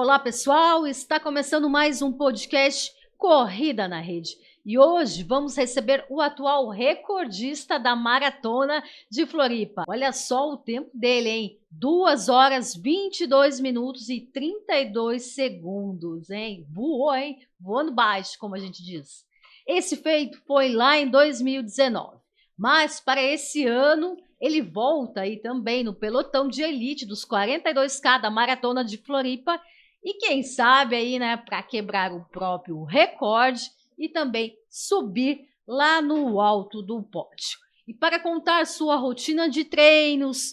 Olá, pessoal! Está começando mais um podcast Corrida na Rede. E hoje vamos receber o atual recordista da Maratona de Floripa. Olha só o tempo dele, hein? 2 horas, 22 minutos e 32 segundos, hein? Voou, hein? Voando baixo, como a gente diz. Esse feito foi lá em 2019. Mas para esse ano, ele volta aí também no pelotão de elite dos 42K da Maratona de Floripa. E quem sabe aí, né, para quebrar o próprio recorde e também subir lá no alto do pódio. E para contar sua rotina de treinos,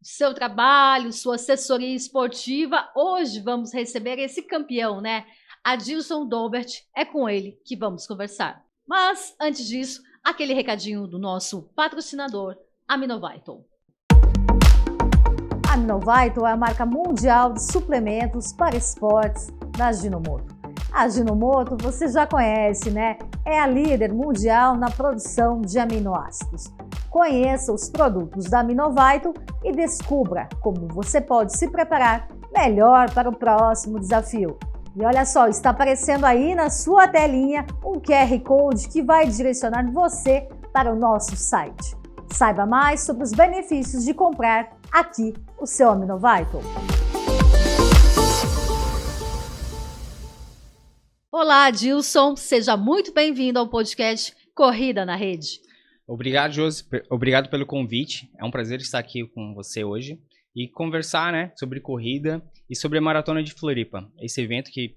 seu trabalho, sua assessoria esportiva, hoje vamos receber esse campeão, né? Adilson Dolbert, é com ele que vamos conversar. Mas, antes disso, aquele recadinho do nosso patrocinador, Aminovital. A Aminovital é a marca mundial de suplementos para esportes da Ajinomoto. A Ajinomoto você já conhece, né? É a líder mundial na produção de aminoácidos. Conheça os produtos da Aminovital e descubra como você pode se preparar melhor para o próximo desafio. E olha só, está aparecendo aí na sua telinha um QR Code que vai direcionar você para o nosso site. Saiba mais sobre os benefícios de comprar aqui o seu Aminovital. Olá, Adilson, seja muito bem-vindo ao podcast Corrida na Rede. Obrigado, Josi. Obrigado pelo convite. É um prazer estar aqui com você hoje e conversar, né, sobre corrida e sobre a Maratona de Floripa. Esse evento que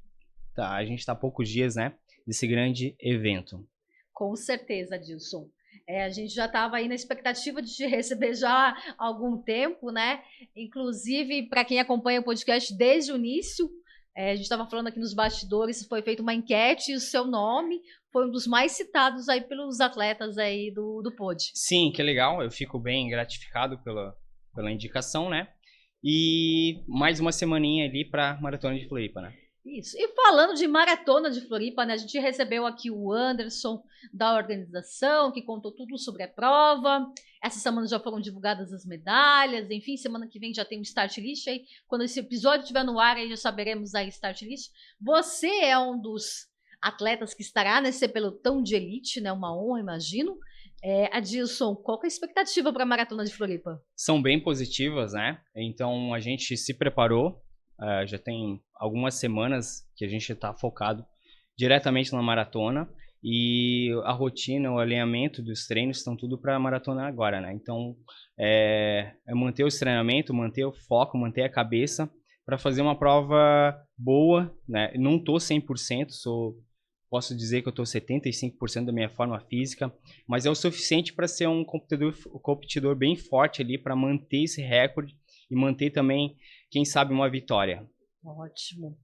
a gente está há poucos dias, né, desse grande evento. Com certeza, Adilson. A gente já estava aí na expectativa de te receber já há algum tempo, né? Inclusive, para quem acompanha o podcast desde o início, a gente estava falando aqui nos bastidores, foi feita uma enquete e o seu nome foi um dos mais citados aí pelos atletas aí do pod. Sim, que legal. Eu fico bem gratificado pela indicação, né? E mais uma semaninha ali para Maratona de Floripa, né? Isso. E falando de Maratona de Floripa, né, a gente recebeu aqui o Anderson da organização, que contou tudo sobre a prova. Essa semana já foram divulgadas as medalhas, enfim, semana que vem já tem um start list aí. Quando esse episódio estiver no ar, aí já saberemos aí start list. Você é um dos atletas que estará nesse pelotão de elite, né? Uma honra, imagino. Adilson, qual que é a expectativa para a Maratona de Floripa? São bem positivas, né? Então a gente se preparou. Já tem algumas semanas que a gente está focado diretamente na maratona e a rotina, o alinhamento dos treinos estão tudo para a maratona agora, né? Então é manter o treinamento, manter o foco, manter a cabeça para fazer uma prova boa, né? Não estou 100%, posso dizer que eu estou 75% da minha forma física, mas é o suficiente para ser um competidor bem forte ali, para manter esse recorde e manter também, quem sabe, uma vitória. Ótimo.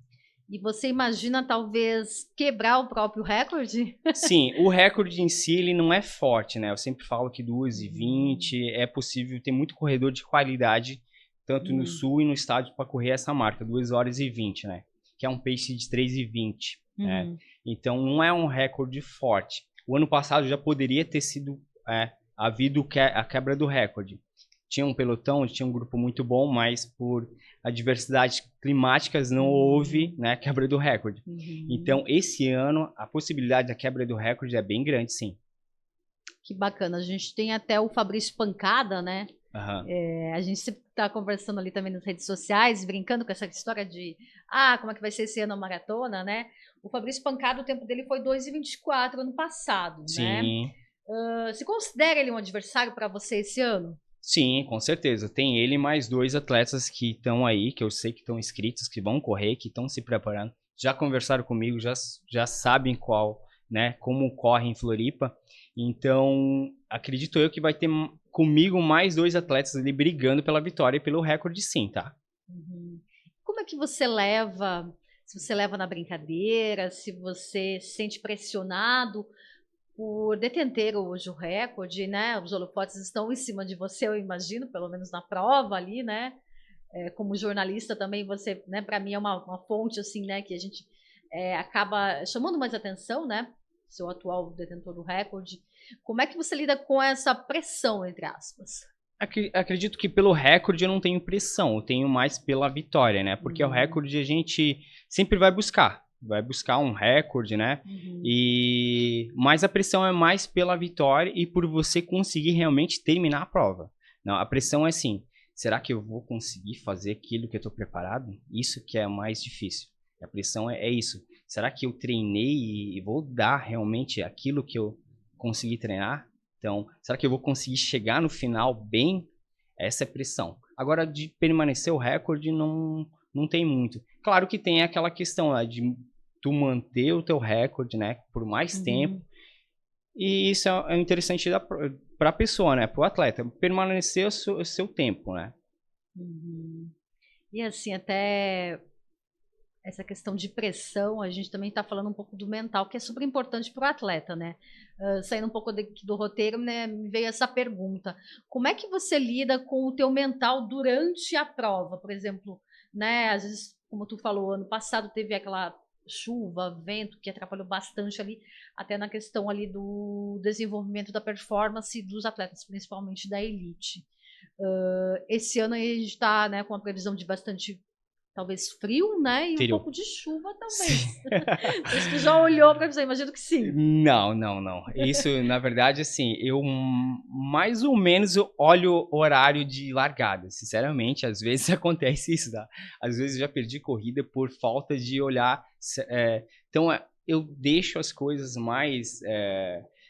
E você imagina talvez quebrar o próprio recorde? Sim, o recorde em si ele não é forte, né? Eu sempre falo que 2:20 é possível, tem muito corredor de qualidade, tanto no sul e no estado, para correr essa marca, 2:20, né? Que é um pace de 3:20, né? Então não é um recorde forte. O ano passado já poderia ter sido havido a quebra do recorde. Tinha um pelotão, tinha um grupo muito bom, mas por adversidades climáticas não houve, né, quebra do recorde. Então, esse ano, a possibilidade da quebra do recorde é bem grande, sim. Que bacana. A gente tem até o Fabrício Pancada, né? A gente sempre está conversando ali também nas redes sociais, brincando com essa história de como é que vai ser esse ano a maratona, né? O Fabrício Pancada, o tempo dele foi 2:24 ano passado, sim, né? Você considera ele um adversário para você esse ano? Sim, com certeza. Tem ele e mais 2 atletas que estão aí, que eu sei que estão inscritos, que vão correr, que estão se preparando. Já conversaram comigo, já sabem como corre em Floripa. Então, acredito eu que vai ter comigo mais 2 atletas ali brigando pela vitória e pelo recorde, sim, tá? Como é que você leva, se você leva na brincadeira, se você se sente pressionado por deter hoje o recorde, né? Os holofotes estão em cima de você, eu imagino, pelo menos na prova ali, né? Como jornalista também você, né? Para mim é uma fonte assim, né? Que a gente acaba chamando mais atenção, né? Seu atual detentor do recorde. Como é que você lida com essa pressão, entre aspas? Acredito que pelo recorde eu não tenho pressão, eu tenho mais pela vitória, né? Porque o recorde a gente sempre vai buscar um recorde, né? Mas a pressão é mais pela vitória e por você conseguir realmente terminar a prova. Não, a pressão é assim, será que eu vou conseguir fazer aquilo que eu estou preparado? Isso que é mais difícil. A pressão é isso. Será que eu treinei e vou dar realmente aquilo que eu consegui treinar? Então, será que eu vou conseguir chegar no final bem? Essa é a pressão. Agora, de permanecer o recorde, não tem muito. Claro que tem aquela questão de tu manter o teu recorde, né, por mais tempo. E isso é interessante para a pessoa, né, para o atleta. Permanecer o seu tempo, né. E assim, até essa questão de pressão, a gente também está falando um pouco do mental, que é super importante para o atleta, né? Saindo um pouco do roteiro, né, me veio essa pergunta. Como é que você lida com o teu mental durante a prova? Por exemplo, né, às vezes, como tu falou, ano passado teve aquela chuva, vento, que atrapalhou bastante ali, até na questão ali do desenvolvimento da performance dos atletas, principalmente da elite. Esse ano aí a gente está, né, com uma previsão de bastante, talvez, frio, né? E um pouco de chuva também. Você já olhou para você? Imagino que sim. Não. Isso, na verdade, assim, eu mais ou menos olho o horário de largada. Sinceramente, às vezes acontece isso, tá? Às vezes eu já perdi corrida por falta de olhar. Então, eu deixo as coisas mais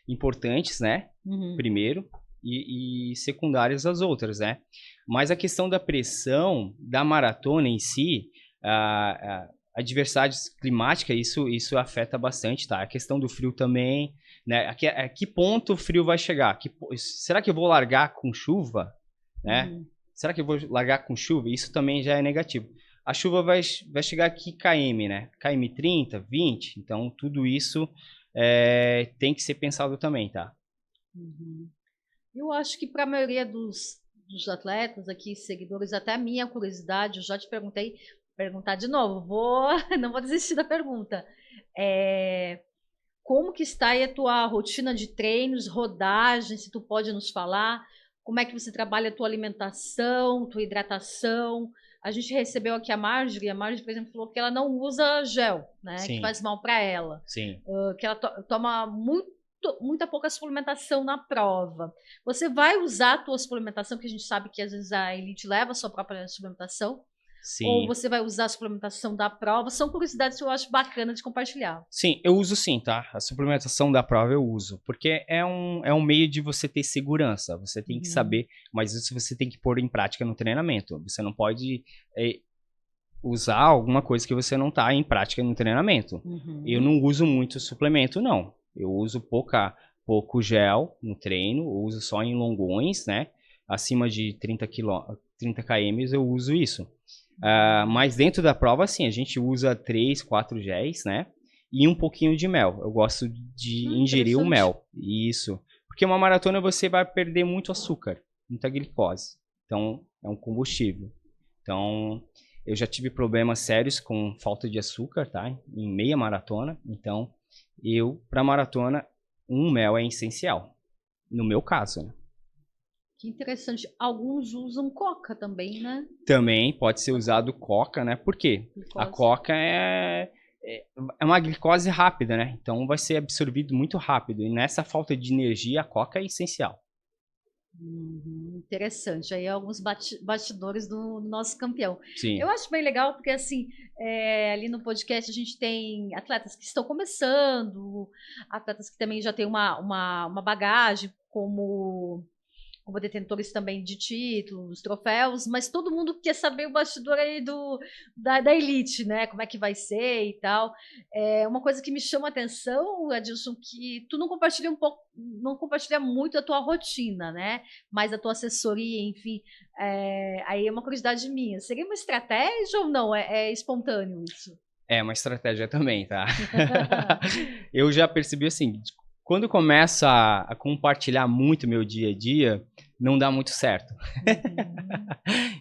importantes, né? Primeiro. E secundárias às outras, né? Mas a questão da pressão da maratona em si, a adversidade climática, isso afeta bastante, tá? A questão do frio também, né? A que ponto o frio vai chegar? Será que eu vou largar com chuva? Né? Será que eu vou largar com chuva? Isso também já é negativo. A chuva vai chegar aqui km, né? km 30, 20, então tudo isso tem que ser pensado também, tá? Eu acho que para a maioria dos atletas aqui, seguidores, até a minha curiosidade, eu já te perguntar de novo, não vou desistir da pergunta. Como que está aí a tua rotina de treinos, rodagens, se tu pode nos falar? Como é que você trabalha a tua alimentação, tua hidratação? A gente recebeu aqui a Marjorie, por exemplo, falou que ela não usa gel, né? Sim. Que faz mal para ela. Sim. Que ela toma muita pouca suplementação na prova. Você vai usar a tua suplementação, que a gente sabe que às vezes a elite leva a sua própria suplementação? Sim. Ou você vai usar a suplementação da prova? São curiosidades que eu acho bacana de compartilhar. Sim, eu uso sim, tá? A suplementação da prova eu uso, porque é um meio de você ter segurança, você tem que saber, mas isso você tem que pôr em prática no treinamento. Você não pode usar alguma coisa que você não está em prática no treinamento. Eu não uso muito suplemento, não. Eu uso pouco gel no treino, eu uso só em longões, né? Acima de 30 km eu uso isso. Mas dentro da prova, sim, a gente usa 3, 4 géis, né? E um pouquinho de mel. Eu gosto de ingerir o mel. Isso. Porque uma maratona você vai perder muito açúcar, muita glicose. Então, é um combustível. Então, eu já tive problemas sérios com falta de açúcar, tá? Em meia maratona. Então, para maratona, um mel é essencial. No meu caso, né? Que interessante. Alguns usam coca também, né? Também pode ser usado coca, né? Por quê? A coca é uma glicose rápida, né? Então vai ser absorvido muito rápido. E nessa falta de energia, a coca é essencial. Interessante. Aí alguns bastidores do nosso campeão. Sim. Eu acho bem legal porque assim, ali no podcast a gente tem atletas que estão começando, atletas que também já têm uma bagagem como detentores também de títulos, troféus, mas todo mundo quer saber o bastidor aí da elite, né? Como é que vai ser e tal. Uma coisa que me chama a atenção, Adilson, que tu não compartilha muito a tua rotina, né? Mas a tua assessoria, enfim. Aí é uma curiosidade minha. Seria uma estratégia ou não? É espontâneo isso? É uma estratégia também, tá? Eu já percebi assim, quando começo a compartilhar muito meu dia a dia, não dá muito certo.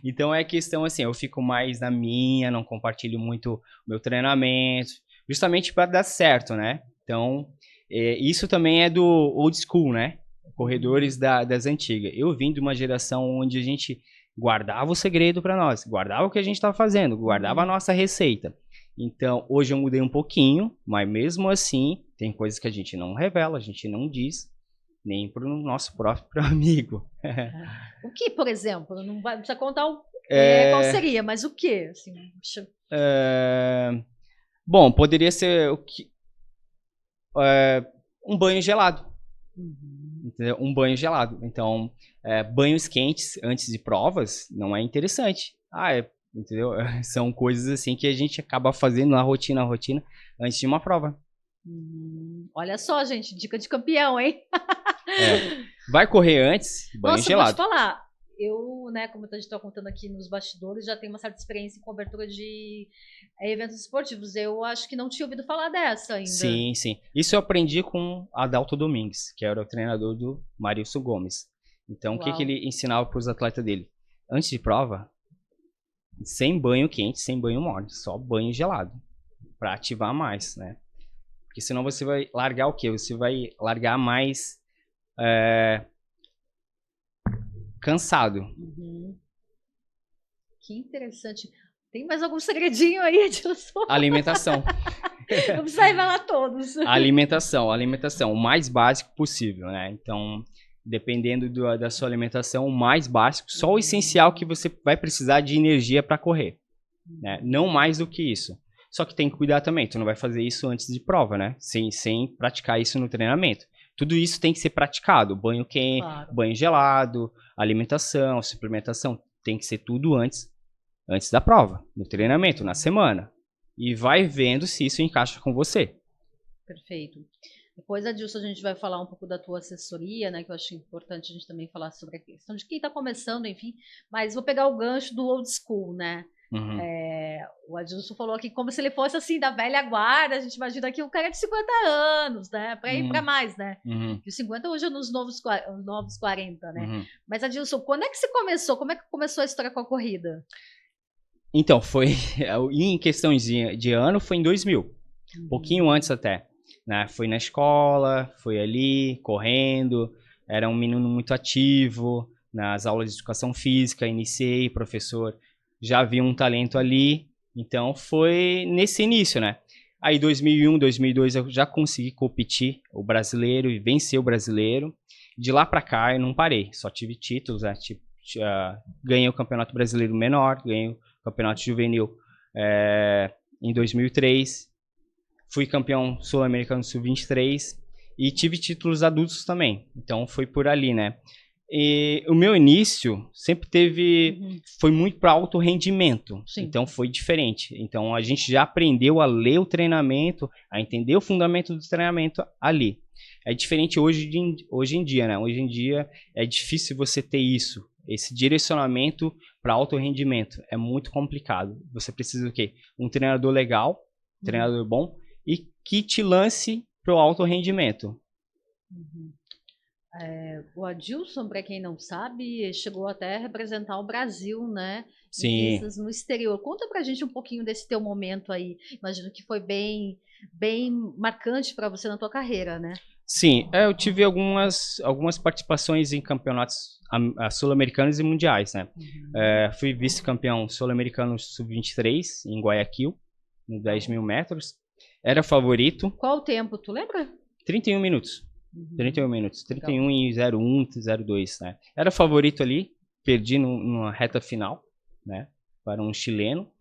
Então é questão assim, eu fico mais na minha, não compartilho muito o meu treinamento, justamente para dar certo, né? Então, isso também é do old school, né? corredores das antigas. Eu vim de uma geração onde a gente guardava o segredo para nós, guardava o que a gente estava fazendo, guardava a nossa receita. Então, hoje eu mudei um pouquinho, mas mesmo assim, tem coisas que a gente não revela, a gente não diz, nem para o nosso próprio amigo. O que, por exemplo? Não precisa contar qual seria, mas o que? Assim, bom, poderia ser um banho gelado. Entendeu? Um banho gelado. Então, banhos quentes antes de provas não é interessante. Entendeu? São coisas assim que a gente acaba fazendo na rotina antes de uma prova. Olha só, gente, dica de campeão, hein? Vai correr antes, banho gelado. Vou te falar, eu, né, como a gente está contando aqui nos bastidores, já tenho uma certa experiência em cobertura de eventos esportivos. Eu acho que não tinha ouvido falar dessa ainda. Sim. Isso eu aprendi com Adalto Domingues, que era o treinador do Marilson Gomes. Então, o que ele ensinava para os atletas dele? Antes de prova, sem banho quente, sem banho morno, só banho gelado, para ativar mais, né? Porque senão você vai largar o quê? Você vai largar mais cansado. Que interessante. Tem mais algum segredinho aí, Edilson? Alimentação. Não precisa revelar todos. Alimentação, o mais básico possível, né? Então, dependendo da sua alimentação, o mais básico, só o essencial que você vai precisar de energia para correr, né? Não mais do que isso. Só que tem que cuidar também, tu não vai fazer isso antes de prova, né? Sem praticar isso no treinamento. Tudo isso tem que ser praticado, banho quente, banho gelado, alimentação, suplementação, tem que ser tudo antes da prova, no treinamento, na semana. E vai vendo se isso encaixa com você. Perfeito. Depois, Adilson, a gente vai falar um pouco da tua assessoria, né? Que eu acho importante a gente também falar sobre a questão de quem está começando, enfim. Mas vou pegar o gancho do old school, né? O Adilson falou aqui como se ele fosse assim, da velha guarda. A gente imagina que o cara é de 50 anos, né? Para ir para mais, né? Que os 50 hoje é nos novos 40, né? Mas, Adilson, quando é que você começou? Como é que começou a história com a corrida? Então, foi em questões de ano, foi em 2000. Um pouquinho antes até. Né? Foi na escola, foi ali, correndo. Era um menino muito ativo. Nas aulas de educação física, iniciei, professor já vi um talento ali, então foi nesse início, né? Aí 2001, 2002 eu já consegui competir o brasileiro e vencer o brasileiro. De lá pra cá eu não parei, só tive títulos, né? Ganhei o Campeonato Brasileiro Menor, ganhei o Campeonato Juvenil em 2003, fui campeão sul-americano sub-23 e tive títulos adultos também, então foi por ali, né? E o meu início sempre foi muito para alto rendimento, então foi diferente. Então a gente já aprendeu a ler o treinamento, a entender o fundamento do treinamento ali. É diferente hoje em dia, né? Hoje em dia é difícil você ter isso, esse direcionamento para alto rendimento. É muito complicado. Você precisa do quê? Um treinador legal, um treinador bom e que te lance para o alto rendimento. O Adilson, para quem não sabe, chegou até a representar o Brasil, né? Sim. No exterior. Conta pra gente um pouquinho desse teu momento aí. Imagino que foi bem marcante para você na tua carreira, né? Sim, eu tive algumas participações em campeonatos sul-americanos e mundiais, né? Fui vice-campeão sul-americano sub-23 em Guayaquil, no 10 mil metros. Era favorito. Qual o tempo, tu lembra? 31 minutos. 31 minutos, 31 e 01, 02, né? Era favorito ali, perdi numa reta final, né? Para um chileno.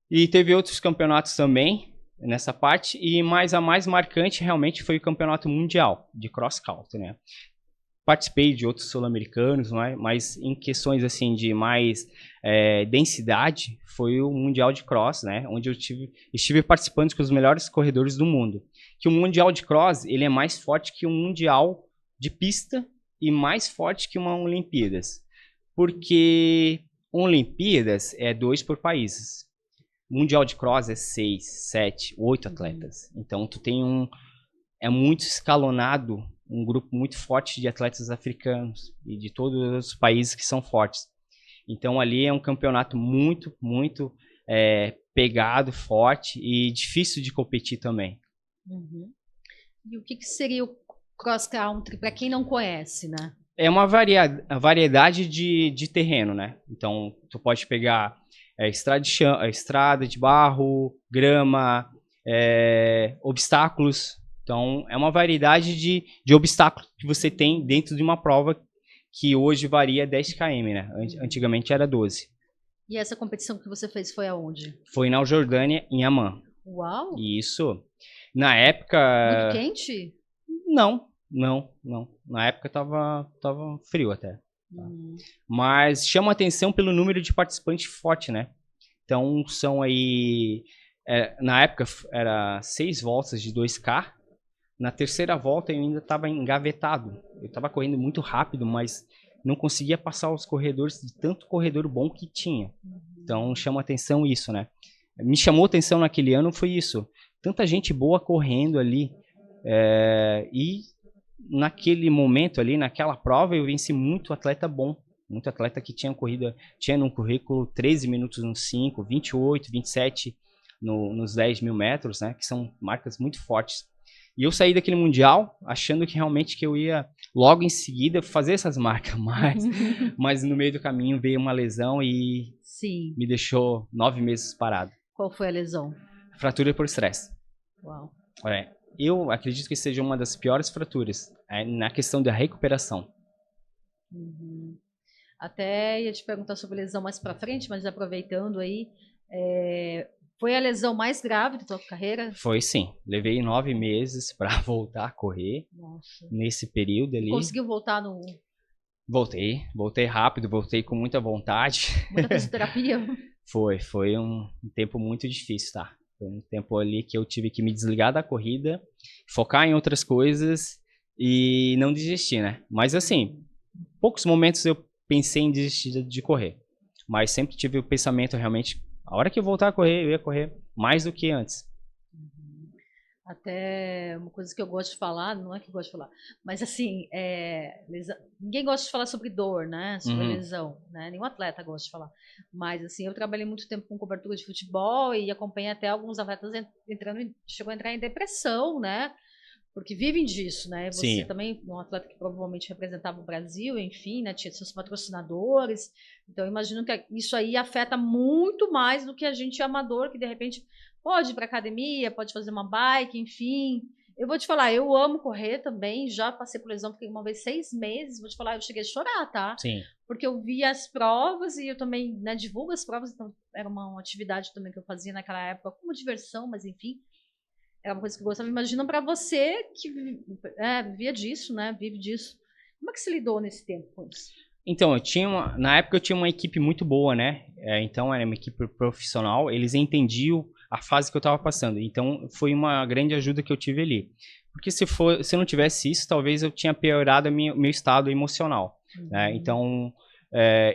E teve outros campeonatos também nessa parte, e a mais marcante realmente foi o campeonato mundial de cross country, né? Participei de outros sul-americanos, né? Mas em questões assim de mais densidade, foi o mundial de cross, né? Onde eu estive participando com os melhores corredores do mundo. Que o mundial de cross, ele é mais forte que o mundial de pista e mais forte que uma Olimpíadas. Porque Olimpíadas é 2 por países. Mundial de cross é 6, 7, 8 atletas. Então tu tem é muito escalonado, um grupo muito forte de atletas africanos e de todos os países que são fortes. Então ali é um campeonato muito, muito pegado, forte e difícil de competir também. E o que seria o Cross country, para quem não conhece, né? É uma variedade de terreno, né? Então, tu pode pegar estrada de barro, grama, obstáculos. Então, é uma variedade de obstáculos que você tem dentro de uma prova que hoje varia 10 km, né? Antigamente era 12. E essa competição que você fez foi aonde? Foi na Jordânia, em Amman. Uau! Isso. Na época... Muito quente? Não. Na época tava frio até. Tá? Mas chama atenção pelo número de participantes forte, né? Então são aí... na época era 6 voltas de 2K. Na terceira volta eu ainda estava engavetado. Eu estava correndo muito rápido, mas não conseguia passar os corredores de tanto corredor bom que tinha. Então chama atenção isso, né? Me chamou atenção naquele ano foi isso. Tanta gente boa correndo ali. E naquele momento ali, naquela prova, eu venci muito atleta bom. Muito atleta que tinha no currículo 13 minutos nos 5, 28, 27 nos 10 mil metros, né? Que são marcas muito fortes. E eu saí daquele mundial achando que realmente que eu ia logo em seguida fazer essas marcas, mas no meio do caminho veio uma lesão e Sim. Me deixou 9 meses parado. Qual foi a lesão? Fratura por estresse. Uau. Eu acredito que seja uma das piores fraturas na questão da recuperação. Até ia te perguntar sobre lesão mais pra frente, mas aproveitando aí, foi a lesão mais grave da tua carreira? Foi sim. Levei 9 meses para voltar a correr. Nossa. Nesse período ali. Conseguiu voltar no... Voltei rápido, voltei com muita vontade. Muita fisioterapia? Foi um tempo muito difícil, tá? Foi um tempo ali que eu tive que me desligar da corrida, focar em outras coisas e não desistir, né? Mas assim, poucos momentos eu pensei em desistir de correr. Mas sempre tive o pensamento realmente, a hora que eu voltar a correr, eu ia correr mais do que antes. Até uma coisa que eu gosto de falar, não é que eu gosto de falar, mas assim, ninguém gosta de falar sobre dor, né? Sobre lesão, né? Nenhum atleta gosta de falar. Mas assim, eu trabalhei muito tempo com cobertura de futebol e acompanhei até alguns atletas chegou a entrar em depressão, né? Porque vivem disso, né? Você Sim. também, um atleta que provavelmente representava o Brasil, enfim, né? Tinha seus patrocinadores. Então, eu imagino que isso aí afeta muito mais do que a gente amador, que de repente pode ir para academia, pode fazer uma bike, enfim. Eu vou te falar, eu amo correr também, já passei por lesão, fiquei uma vez 6 meses, vou te falar, eu cheguei a chorar, tá? Sim. Porque eu via as provas e eu também, né, divulgo as provas, então era uma atividade também que eu fazia naquela época como diversão, mas enfim, era uma coisa que eu gostava. Imagina para você que vivia disso, né, vive disso. Como é que você lidou nesse tempo com isso? Então, na época eu tinha uma equipe muito boa, né? Então era uma equipe profissional, eles entendiam a fase que eu estava passando. Então foi uma grande ajuda que eu tive ali. Porque se eu não tivesse isso, talvez eu tinha piorado meu estado emocional. Né? Então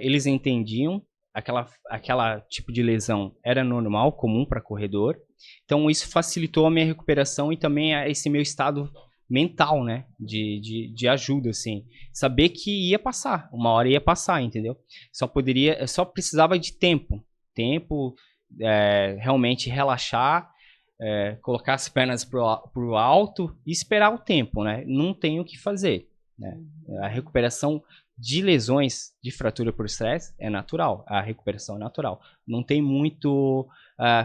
eles entendiam, aquela tipo de lesão era normal, comum para corredor. Então isso facilitou a minha recuperação e também esse meu estado mental, né, de ajuda, assim, saber que ia passar, uma hora ia passar, entendeu? Só precisava de tempo, realmente relaxar, colocar as pernas pro alto e esperar o tempo, né? Não tem o que fazer, né? A recuperação de lesões de fratura por estresse é natural, a recuperação é natural, não tem muito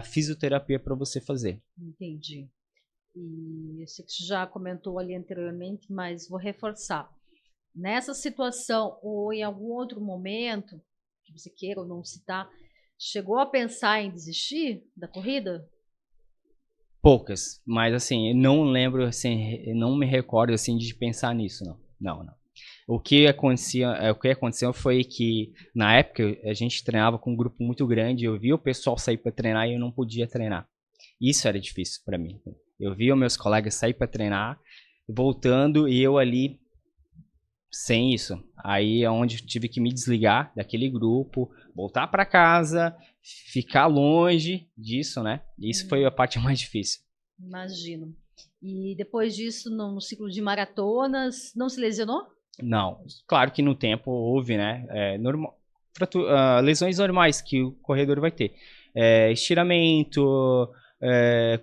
fisioterapia para você fazer. Entendi. E eu sei que você já comentou ali anteriormente, mas vou reforçar. Nessa situação ou em algum outro momento, que você queira ou não citar, chegou a pensar em desistir da corrida? Poucas, mas assim, eu não lembro, assim, eu não me recordo assim de pensar nisso, não. O que aconteceu foi que na época a gente treinava com um grupo muito grande, eu via o pessoal sair para treinar e eu não podia treinar. Isso era difícil para mim. Eu via meus colegas sair para treinar, voltando e eu ali sem isso. Aí é onde eu tive que me desligar daquele grupo, voltar para casa, ficar longe disso, né? Isso foi a parte mais difícil. Imagino. E depois disso, no ciclo de maratonas, não se lesionou? Não. Claro que no tempo houve, né? Lesões normais que o corredor vai ter. Estiramento,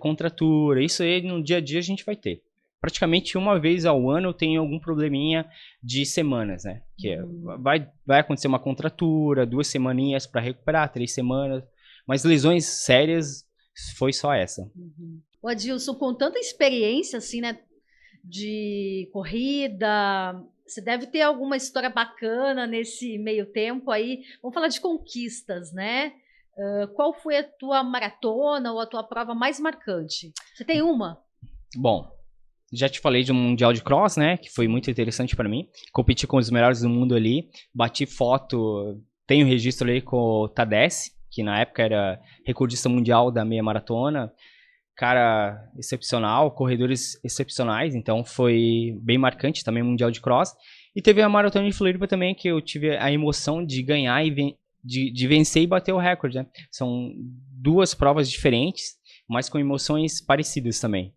contratura, isso aí no dia a dia a gente vai ter. praticamente uma vez ao ano eu tenho algum probleminha de semanas, né? Que vai acontecer uma contratura, 2 semaninhas para recuperar, 3 semanas. Mas lesões sérias foi só essa. O Adilson, com tanta experiência, assim, né, de corrida, você deve ter alguma história bacana nesse meio tempo aí. Vamos falar de conquistas, né? Qual foi a tua maratona ou a tua prova mais marcante? Você tem uma? Bom, já te falei de um Mundial de Cross, né? Que foi muito interessante para mim. Competi com os melhores do mundo ali. Bati foto, tenho registro ali com o Tadesse, que na época era recordista mundial da meia maratona. Cara excepcional, corredores excepcionais, então foi bem marcante também o Mundial de Cross. E teve a Maratona de Floripa também, que eu tive a emoção de ganhar e de vencer e bater o recorde, né? São 2 provas diferentes, mas com emoções parecidas também.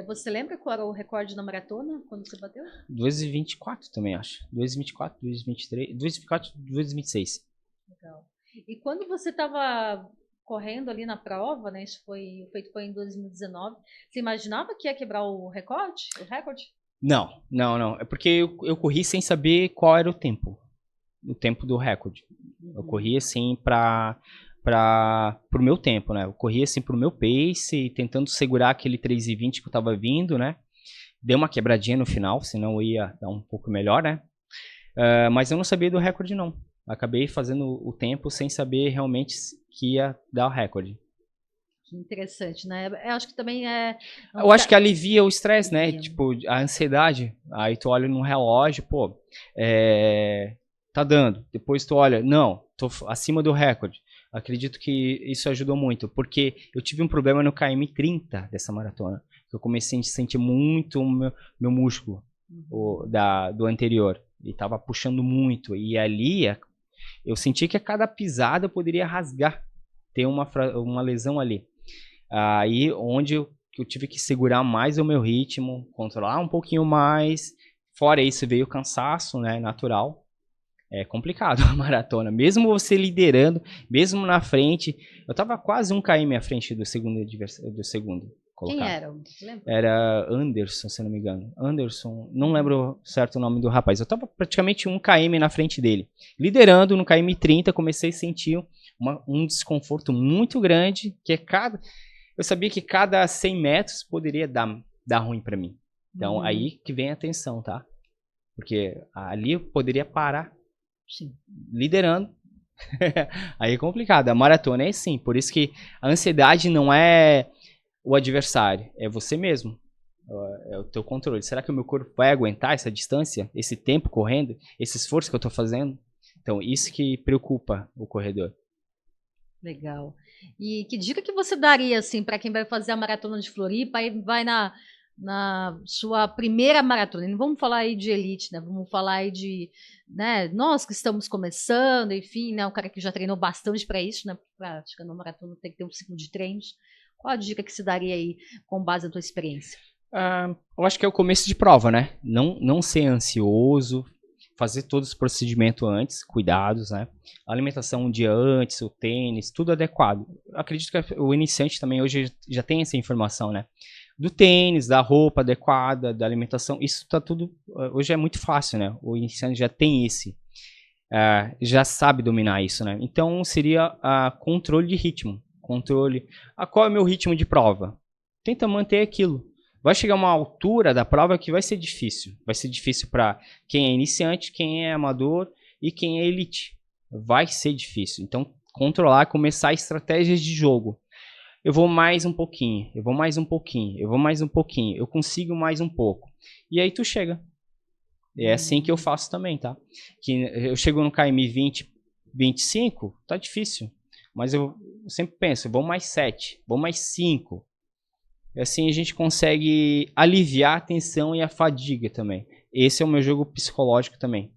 Você lembra qual era o recorde na maratona, quando você bateu? 2h24 também, acho. 2h24, 2h23, 2h24, 2h26. Legal. E quando você estava correndo ali na prova, né? Isso foi em 2019. Você imaginava que ia quebrar o recorde? Não. É porque eu corri sem saber qual era o tempo do recorde. Eu corri assim pro meu tempo, né? Eu corri assim pro meu pace, tentando segurar aquele 3h20 que eu tava vindo, né? Deu uma quebradinha no final, senão eu ia dar um pouco melhor, né? Mas eu não sabia do recorde, não. Acabei fazendo o tempo sem saber realmente que ia dar o recorde. Que interessante, né? Eu acho que também Eu acho que alivia o estresse, né? Tipo, a ansiedade. Aí tu olha no relógio, pô, tá dando. Depois tu olha, não, tô acima do recorde. Acredito que isso ajudou muito, porque eu tive um problema no KM 30 dessa maratona. Eu comecei a sentir muito o meu músculo do anterior. E tava puxando muito. E ali eu senti que a cada pisada eu poderia rasgar, ter uma lesão ali. Aí onde eu tive que segurar mais o meu ritmo, controlar um pouquinho mais. Fora isso veio o cansaço, né, natural. É complicado a maratona, mesmo você liderando, mesmo na frente. Eu tava quase 1 km à frente do segundo colocado. Quem era? Você lembra? Era Anderson, se não me engano. Anderson, não lembro certo o nome do rapaz. Eu tava praticamente 1 km na frente dele. Liderando no KM 30, comecei a sentir um desconforto muito grande, que eu sabia que cada 100 metros poderia dar ruim para mim. Então, aí que vem a atenção, tá? Porque ali eu poderia parar. Sim. Liderando. Aí é complicado. A maratona é assim. Por isso que a ansiedade não é o adversário, é você mesmo. É o teu controle. Será que o meu corpo vai aguentar essa distância, esse tempo correndo, esse esforço que eu tô fazendo? Então, isso que preocupa o corredor. Legal. E que dica que você daria, assim, para quem vai fazer a maratona de Floripa e vai na sua primeira maratona? Não vamos falar aí de elite, né? Vamos falar aí de, né, nós que estamos começando, enfim, né? O cara que já treinou bastante para isso, né? Para chegar na maratona tem que ter um ciclo de treinos. Qual a dica que se daria aí com base na tua experiência? Eu acho que é o começo de prova, né? Não ser ansioso, fazer todos os procedimentos antes, cuidados, né? A alimentação um dia antes, o tênis, tudo adequado. Eu acredito que o iniciante também hoje já tem essa informação, né? Do tênis, da roupa adequada, da alimentação, isso tá tudo, hoje é muito fácil, né? O iniciante já tem já sabe dominar isso, né? Então seria controle de ritmo, qual é o meu ritmo de prova? Tenta manter aquilo. Vai chegar uma altura da prova que vai ser difícil. Vai ser difícil para quem é iniciante, quem é amador e quem é elite. Vai ser difícil. Então, controlar, começar estratégias de jogo. Eu vou mais um pouquinho, eu vou mais um pouquinho, eu vou mais um pouquinho, eu consigo mais um pouco. E aí tu chega. É assim que eu faço também, tá? Que eu chego no KM 20, 25, tá difícil. Mas eu sempre penso, vou mais 7, vou mais 5. E assim a gente consegue aliviar a tensão e a fadiga também. Esse é o meu jogo psicológico também.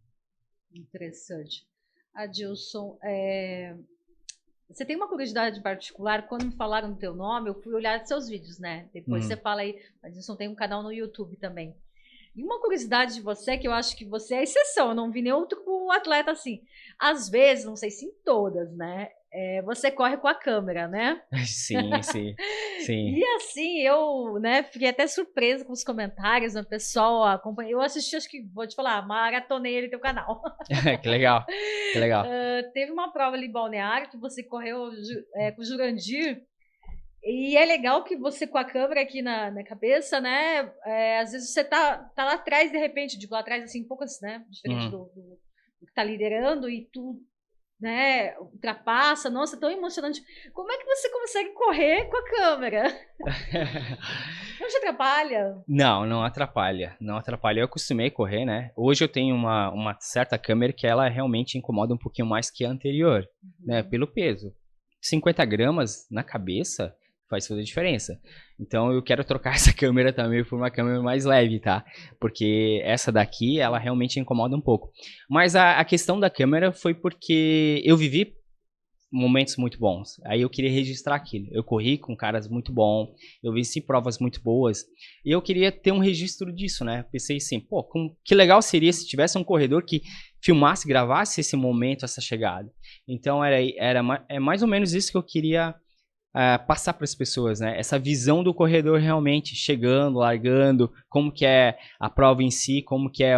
Interessante. Adilson, você tem uma curiosidade particular? Quando me falaram do teu nome, eu fui olhar seus vídeos, né? Depois você fala aí, Adilson tem um canal no YouTube também. E uma curiosidade de você, que eu acho que você é exceção, eu não vi nenhum outro atleta assim. Às vezes, não sei se em todas, né? você corre com a câmera, né? Sim, sim, sim. E assim, eu, né, fiquei até surpresa com os comentários, né, o pessoal acompanha. Eu assisti, acho que, vou te falar, maratonei ali teu canal. Que legal, que legal. Teve uma prova ali em Balneário que você correu com o Jurandir. E é legal que você com a câmera aqui na cabeça, né? Às vezes você tá lá atrás, de repente, digo lá atrás, assim, um pouco assim, né? Diferente do que tá liderando e tu, né, ultrapassa. Nossa, tão emocionante. Como é que você consegue correr com a câmera? Não te atrapalha? Não, não atrapalha, não atrapalha. Eu acostumei a correr, né? Hoje eu tenho uma certa câmera que ela realmente incomoda um pouquinho mais que a anterior, né? Pelo peso. 50 gramas na cabeça faz toda a diferença. Então eu quero trocar essa câmera também por uma câmera mais leve, tá? Porque essa daqui, ela realmente incomoda um pouco. Mas a questão da câmera foi porque eu vivi momentos muito bons. Aí eu queria registrar aquilo. Eu corri com caras muito bons, eu venci provas muito boas, e eu queria ter um registro disso, né? Pensei assim, pô, que legal seria se tivesse um corredor que filmasse, gravasse esse momento, essa chegada. Então é mais ou menos isso que eu queria passar para as pessoas, né? Essa visão do corredor realmente chegando, largando, como que é a prova em si, como que é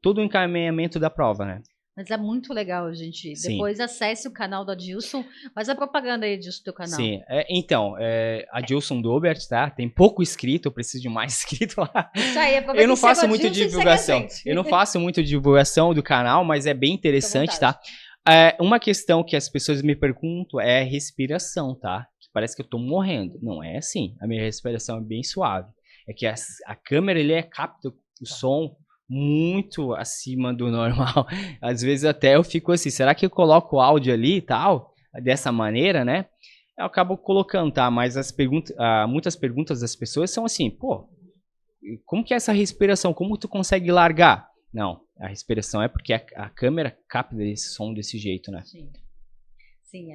todo o encaminhamento da prova, né? Mas é muito legal, gente. Sim. Depois acesse o canal do Adilson. Faz a propaganda aí disso do teu canal. Sim. Então, Adilson Dobert, tá? Tem pouco inscrito, eu preciso de mais inscrito lá. Isso aí, eu não faço muito divulgação. Eu não faço muito divulgação do canal, mas é bem interessante, tá? Uma questão que as pessoas me perguntam é a respiração, tá? Que parece que eu tô morrendo. Não é assim. A minha respiração é bem suave. É que a câmera, capta o som muito acima do normal. Às vezes até eu fico assim, será que eu coloco o áudio ali e tal? Dessa maneira, né? Eu acabo colocando, tá? Mas muitas perguntas das pessoas são assim, pô, como que é essa respiração? Como tu consegue largar? Não, a respiração é porque a câmera capta esse som desse jeito, né? Sim, sim,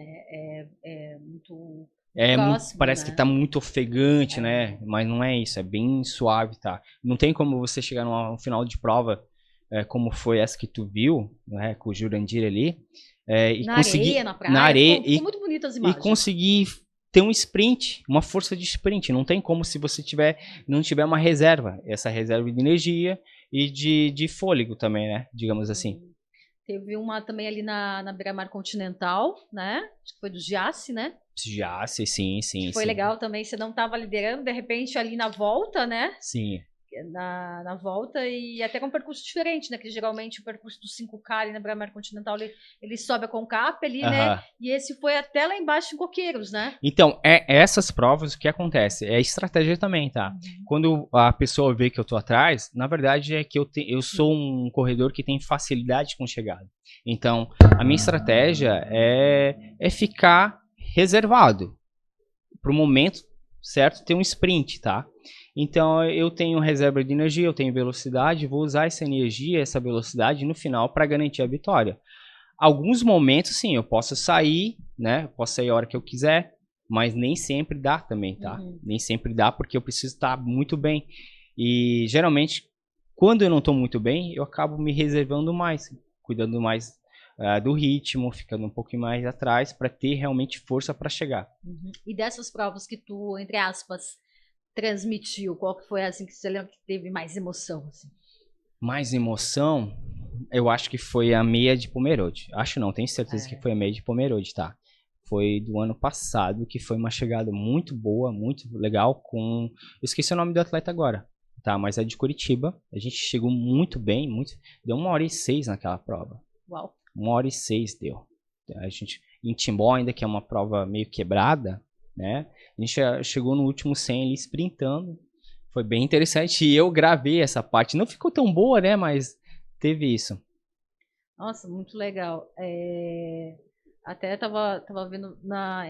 é muito... Próximo, parece, né? Que tá muito ofegante, né? Mas não é isso, é bem suave, tá? Não tem como você chegar no final de prova, como foi essa que tu viu, né? Com o Jurandir ali, e na conseguir... areia, na praia, na areia, ficou muito bonito as imagens. E conseguir ter um sprint, uma força de sprint. Não tem como se você não tiver uma reserva. Essa reserva de energia e de fôlego também, né? Digamos assim. Teve uma também ali na Beira-Mar Continental, né? Acho que foi do Giasse, né? Giasse, sim. Foi legal também, você não estava liderando, de repente ali na volta, né? Sim. Na volta e até com um percurso diferente, né? Que geralmente o percurso do 5K ali na Beira-Mar Continental, ele sobe a Concap ali, né? E esse foi até lá embaixo em Coqueiros, né? Então, essas provas, o que acontece? É estratégia também, tá? Quando a pessoa vê que eu tô atrás, na verdade é que eu sou um corredor que tem facilidade com chegada. Então, a minha estratégia é ficar reservado pro momento certo, ter um sprint, tá? Então eu tenho reserva de energia, eu tenho velocidade, vou usar essa energia, essa velocidade no final para garantir a vitória. Alguns momentos, sim, eu posso sair, né? Posso sair a hora que eu quiser, mas nem sempre dá também, tá? Nem sempre dá porque eu preciso estar muito bem. E geralmente, quando eu não estou muito bem, eu acabo me reservando mais, cuidando mais do ritmo, ficando um pouquinho mais atrás para ter realmente força para chegar. E dessas provas que tu, entre aspas, transmitiu, qual que foi assim que você lembra que teve mais emoção? Assim? Mais emoção? Eu acho que foi a meia de Pomerode. Acho não, tenho certeza que foi a meia de Pomerode, tá? Foi do ano passado, que foi uma chegada muito boa, muito legal com... Eu esqueci o nome do atleta agora, tá? Mas é de Curitiba. A gente chegou muito bem, deu 1h06 naquela prova. Uau! 1h06 deu. A gente, em Timbó ainda, que é uma prova meio quebrada, né? A gente chegou no último 100 ali sprintando. Foi bem interessante e eu gravei essa parte. Não ficou tão boa, né? Mas teve isso. Nossa, muito legal. Até tava vendo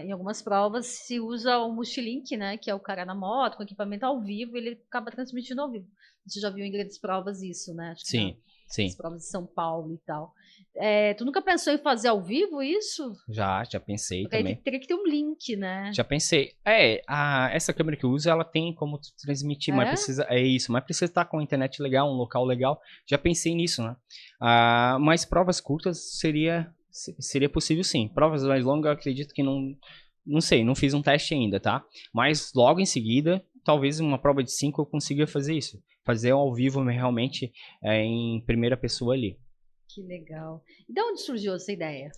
em algumas provas se usa o Multilink, né? Que é o cara na moto, com equipamento ao vivo, ele acaba transmitindo ao vivo. Você já viu em grandes provas isso, né? Acho que sim. As provas de São Paulo e tal. Tu nunca pensou em fazer ao vivo isso? Já pensei. Porque também. Aí teria que ter um link, né? Já pensei. Essa câmera que eu uso, ela tem como transmitir, mas precisa. É isso, mas precisa estar com a internet legal, um local legal. Já pensei nisso, né? Mas provas curtas seria seria possível sim. Provas mais longas eu acredito que não sei, não fiz um teste ainda, tá? Mas logo em seguida, talvez uma prova de 5 eu consiga fazer isso. Fazer ao vivo realmente em primeira pessoa ali. Que legal. E de onde surgiu essa ideia?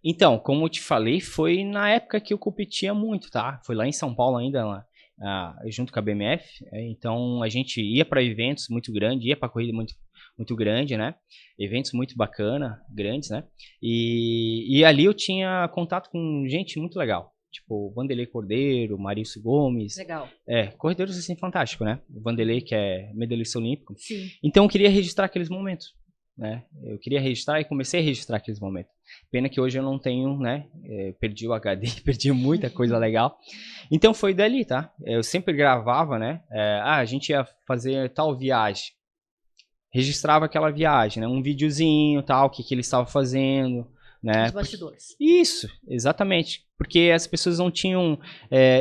Então, como eu te falei, foi na época que eu competia muito, tá? Foi lá em São Paulo ainda, lá, junto com a BMF. Então, a gente ia para eventos muito grandes, ia para corrida muito grande, né? Eventos muito bacana, grandes, né? E ali eu tinha contato com gente muito legal. Tipo, Vanderlei Cordeiro, Marício Gomes. Legal. Corredores assim, fantástico, né? O Vanderlei, que é medalhista olímpico. Sim. Então, eu queria registrar aqueles momentos, né? Eu queria registrar e comecei a registrar aqueles momentos. Pena que hoje eu não tenho, né? Perdi o HD, perdi muita coisa legal. Então, foi dali, tá? Eu sempre gravava, né? A gente ia fazer tal viagem. Registrava aquela viagem, né? Um videozinho, tal, o que ele estava fazendo, né? Os bastidores. Isso, exatamente. Porque as pessoas não tinham,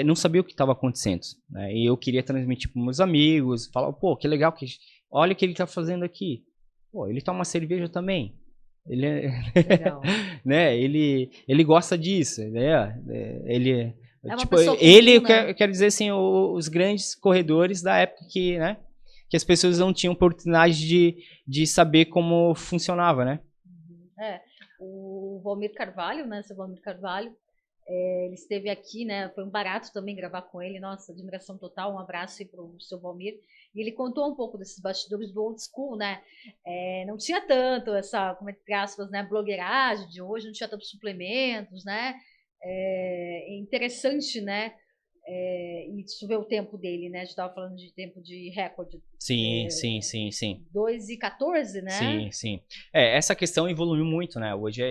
não sabiam o que estava acontecendo, né? E eu queria transmitir para meus amigos, falar, pô, que legal, olha o que ele está fazendo aqui. Pô, ele toma cerveja também. Ele Legal. né? Ele gosta disso, né? Ele É uma tipo, pessoa ele, comum, né? eu quero dizer assim, os grandes corredores da época que, né? Que as pessoas não tinham oportunidade de saber como funcionava, né? O Valmir Carvalho, né? Seu Valmir Carvalho, ele esteve aqui, né? Foi um barato também gravar com ele. Nossa, admiração total. Um abraço aí pro seu Valmir. E ele contou um pouco desses bastidores do old school, né? Não tinha tanto essa, como entre aspas, né? Blogueiragem de hoje, não tinha tantos suplementos, né? É interessante, né? E deixa eu ver o tempo dele, né? A gente estava falando de tempo de recorde. Sim. 2:14, né? Sim. Essa questão evoluiu muito, né? Hoje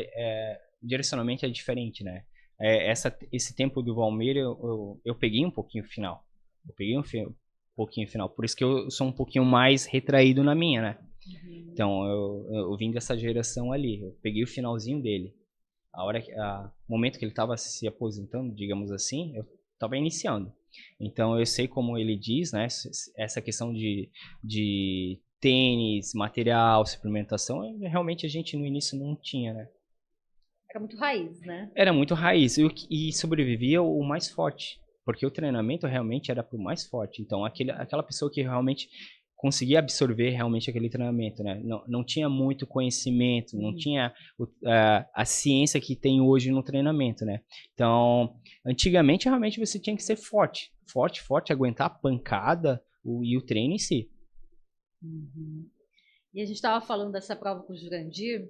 o direcionamento é diferente, né? Esse tempo do Valmir, eu peguei um pouquinho o final. Pouquinho final. Por isso que eu sou um pouquinho mais retraído na minha, né? Uhum. Então, eu vim dessa geração ali. Eu peguei o finalzinho dele. O momento que ele estava se aposentando, digamos assim, eu estava iniciando. Então, eu sei como ele diz, né? Essa questão de tênis, material, suplementação, realmente a gente no início não tinha, né? Era muito raiz, né? Era muito raiz. E sobrevivia o mais forte. Porque o treinamento realmente era pro mais forte. Então, aquela pessoa que realmente conseguia absorver realmente aquele treinamento, né? Não tinha muito conhecimento, não tinha a ciência que tem hoje no treinamento, né? Então, antigamente, realmente você tinha que ser forte. Forte, aguentar a pancada e o treino em si. Uhum. E a gente estava falando dessa prova com o Jurandir,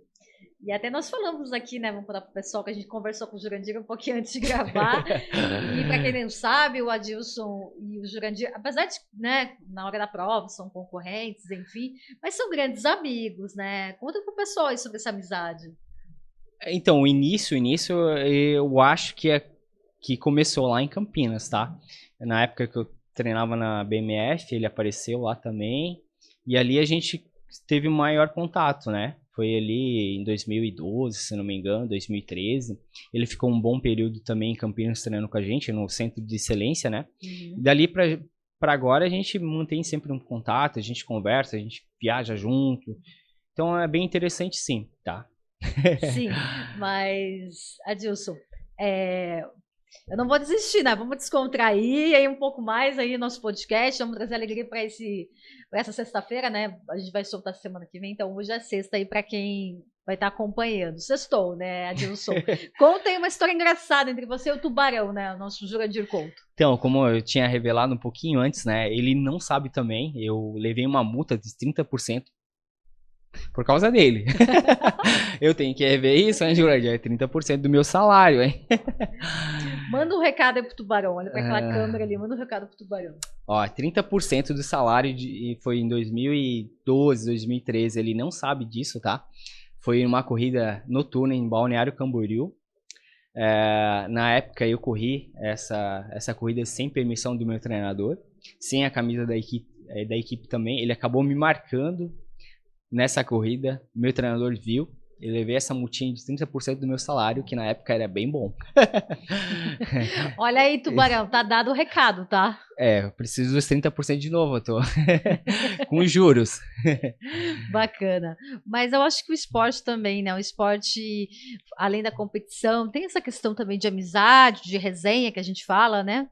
e até nós falamos aqui, né? Vamos falar para o pessoal que a gente conversou com o Jurandir um pouquinho antes de gravar. E para quem não sabe, o Adilson e o Jurandir, apesar de, né, na hora da prova, são concorrentes, enfim, mas são grandes amigos, né? Conta para o pessoal aí sobre essa amizade. Então, o início, eu acho que começou lá em Campinas, tá? Na época que eu treinava na BMF, ele apareceu lá também. E ali a gente teve o maior contato, né? Foi ali em 2012, se não me engano, 2013. Ele ficou um bom período também em Campinas treinando com a gente, no Centro de Excelência, né? Uhum. Dali para agora a gente mantém sempre um contato, a gente conversa, a gente viaja junto. Então é bem interessante sim, tá? Sim, mas, Adilson, eu não vou desistir, né? Vamos descontrair aí um pouco mais aí nosso podcast, vamos trazer alegria para essa sexta-feira, né? A gente vai soltar semana que vem, então hoje é sexta aí para quem vai estar acompanhando. Sextou, né, Adilson? Conta aí uma história engraçada entre você e o Tubarão, né? O nosso Jurandir conta. Então, como eu tinha revelado um pouquinho antes, né? Ele não sabe também, eu levei uma multa de 30%. Por causa dele. Eu tenho que rever isso, né, Jurandir? É 30% do meu salário, hein? Manda um recado aí pro Tubarão. Olha pra aquela câmera ali, manda um recado pro Tubarão. Ó, 30% do salário foi em 2012, 2013. Ele não sabe disso, tá? Foi uma corrida noturna em Balneário Camboriú. Na época eu corri essa corrida sem permissão do meu treinador, sem a camisa da equipe também. Ele acabou me marcando nessa corrida, meu treinador viu, Eu levei essa multinha de 30% do meu salário, que na época era bem bom. Olha aí, Tubarão, tá dado o recado, tá? Eu preciso dos 30% de novo, eu tô com juros. Bacana. Mas eu acho que o esporte também, né? O esporte, além da competição, tem essa questão também de amizade, de resenha que a gente fala, né?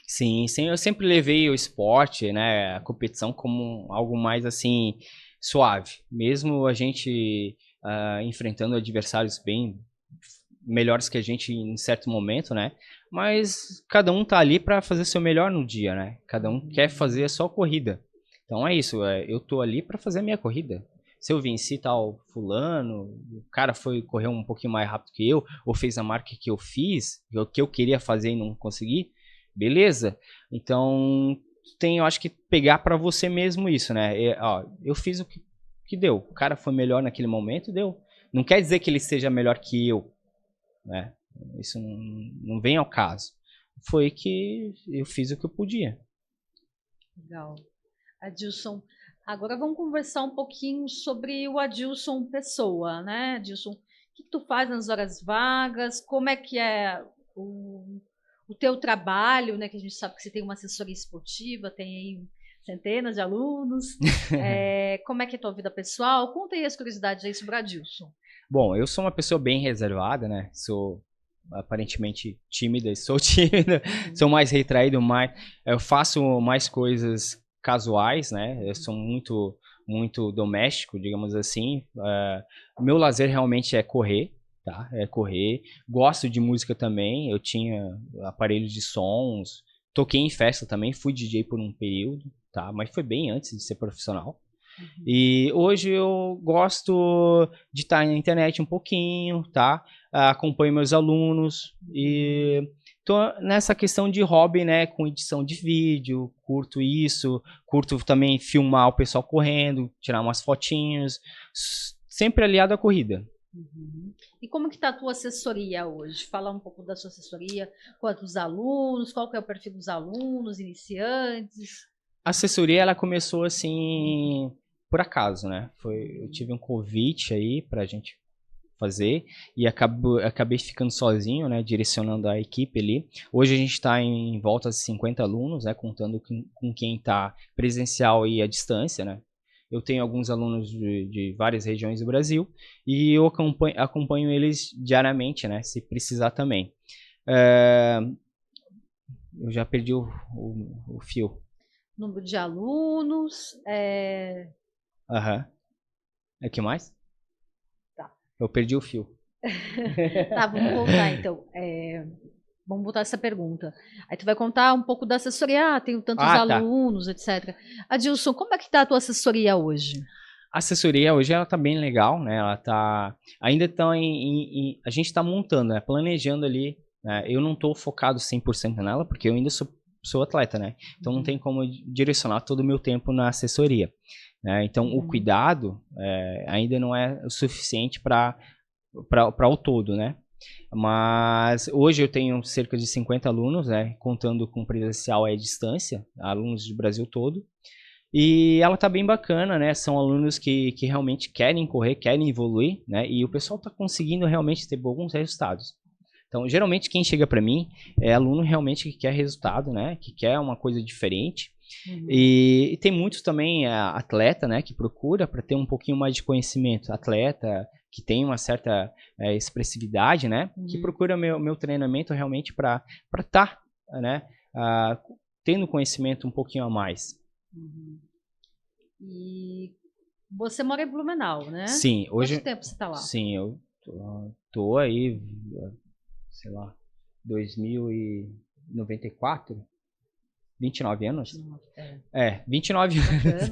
Sim, sim, eu sempre levei o esporte, né, a competição como algo mais assim suave, mesmo a gente enfrentando adversários bem melhores que a gente em certo momento, né? Mas cada um tá ali para fazer seu melhor no dia, né? Cada um quer fazer a sua corrida. Então é isso, eu tô ali para fazer a minha corrida. Se eu venci tal fulano, o cara foi correr um pouquinho mais rápido que eu, ou fez a marca que eu fiz, o que eu queria fazer e não consegui, beleza? Então, eu acho que pegar para você mesmo isso, né? Eu fiz o que deu. O cara foi melhor naquele momento, deu. Não quer dizer que ele seja melhor que eu, né? Isso não vem ao caso. Foi que eu fiz o que eu podia. Legal. Adilson, agora vamos conversar um pouquinho sobre o Adilson pessoa, né? Adilson, o que tu faz nas horas vagas? Como é que é o teu trabalho, né? Que a gente sabe que você tem uma assessoria esportiva, tem aí centenas de alunos. Como é que é a tua vida pessoal? Conta aí as curiosidades aí sobre o Adilson. Bom, eu sou uma pessoa bem reservada, né? Sou aparentemente tímida, sou tímida, sou mais retraído, eu faço mais coisas casuais, né? Eu sou muito doméstico, digamos assim. Meu lazer realmente é correr, tá? É correr. Gosto de música também. Eu tinha aparelhos de sons, toquei em festa também, fui DJ por um período, tá? Mas foi bem antes de ser profissional. E hoje eu gosto de estar na internet um pouquinho, tá? Acompanho meus alunos e tô nessa questão de hobby, né? Com edição de vídeo, curto isso, curto também filmar o pessoal correndo, tirar umas fotinhos, sempre aliado à corrida. E como que tá a tua assessoria hoje? Fala um pouco da sua assessoria, quantos alunos, qual que é o perfil dos alunos, iniciantes? A assessoria, ela começou assim, por acaso, né? Eu tive um convite aí pra gente fazer e acabei ficando sozinho, né? Direcionando a equipe ali. Hoje a gente está em volta de 50 alunos, né? Contando com quem está presencial e à distância, né? Eu tenho alguns alunos de várias regiões do Brasil e eu acompanho eles diariamente, né? Se precisar também. Eu já perdi o fio. Número de alunos, Aham. O que mais? Tá. Eu perdi o fio. Tá, vamos voltar então. Vamos voltar essa pergunta. Aí tu vai contar um pouco da assessoria, tenho tantos Tá. alunos, etc. Adilson, como é que tá a tua assessoria hoje? A assessoria hoje ela tá bem legal, né? Ainda tá a gente tá montando, né? Planejando ali, né? Eu não tô focado 100% nela, porque eu ainda sou atleta, né? Então não tem como direcionar todo o meu tempo na assessoria, né? Então o cuidado ainda não é o suficiente para o todo, né? Mas hoje eu tenho cerca de 50 alunos, né? Contando com presencial e à distância, alunos do Brasil todo. E ela tá bem bacana, né? São alunos que realmente querem correr, querem evoluir, né? E o pessoal tá conseguindo realmente ter bons resultados. Então, geralmente quem chega para mim é aluno realmente que quer resultado, né? Que quer uma coisa diferente. E tem muitos também atleta, né? Que procura para ter um pouquinho mais de conhecimento. Atleta que tem uma certa expressividade, né? Que procura meu treinamento realmente para estar, né? Tendo conhecimento um pouquinho a mais. E você mora em Blumenau, né? Sim, hoje. Quanto tempo você tá lá? Sim, eu tô aí, sei lá, 2094, 29 anos? 29 anos.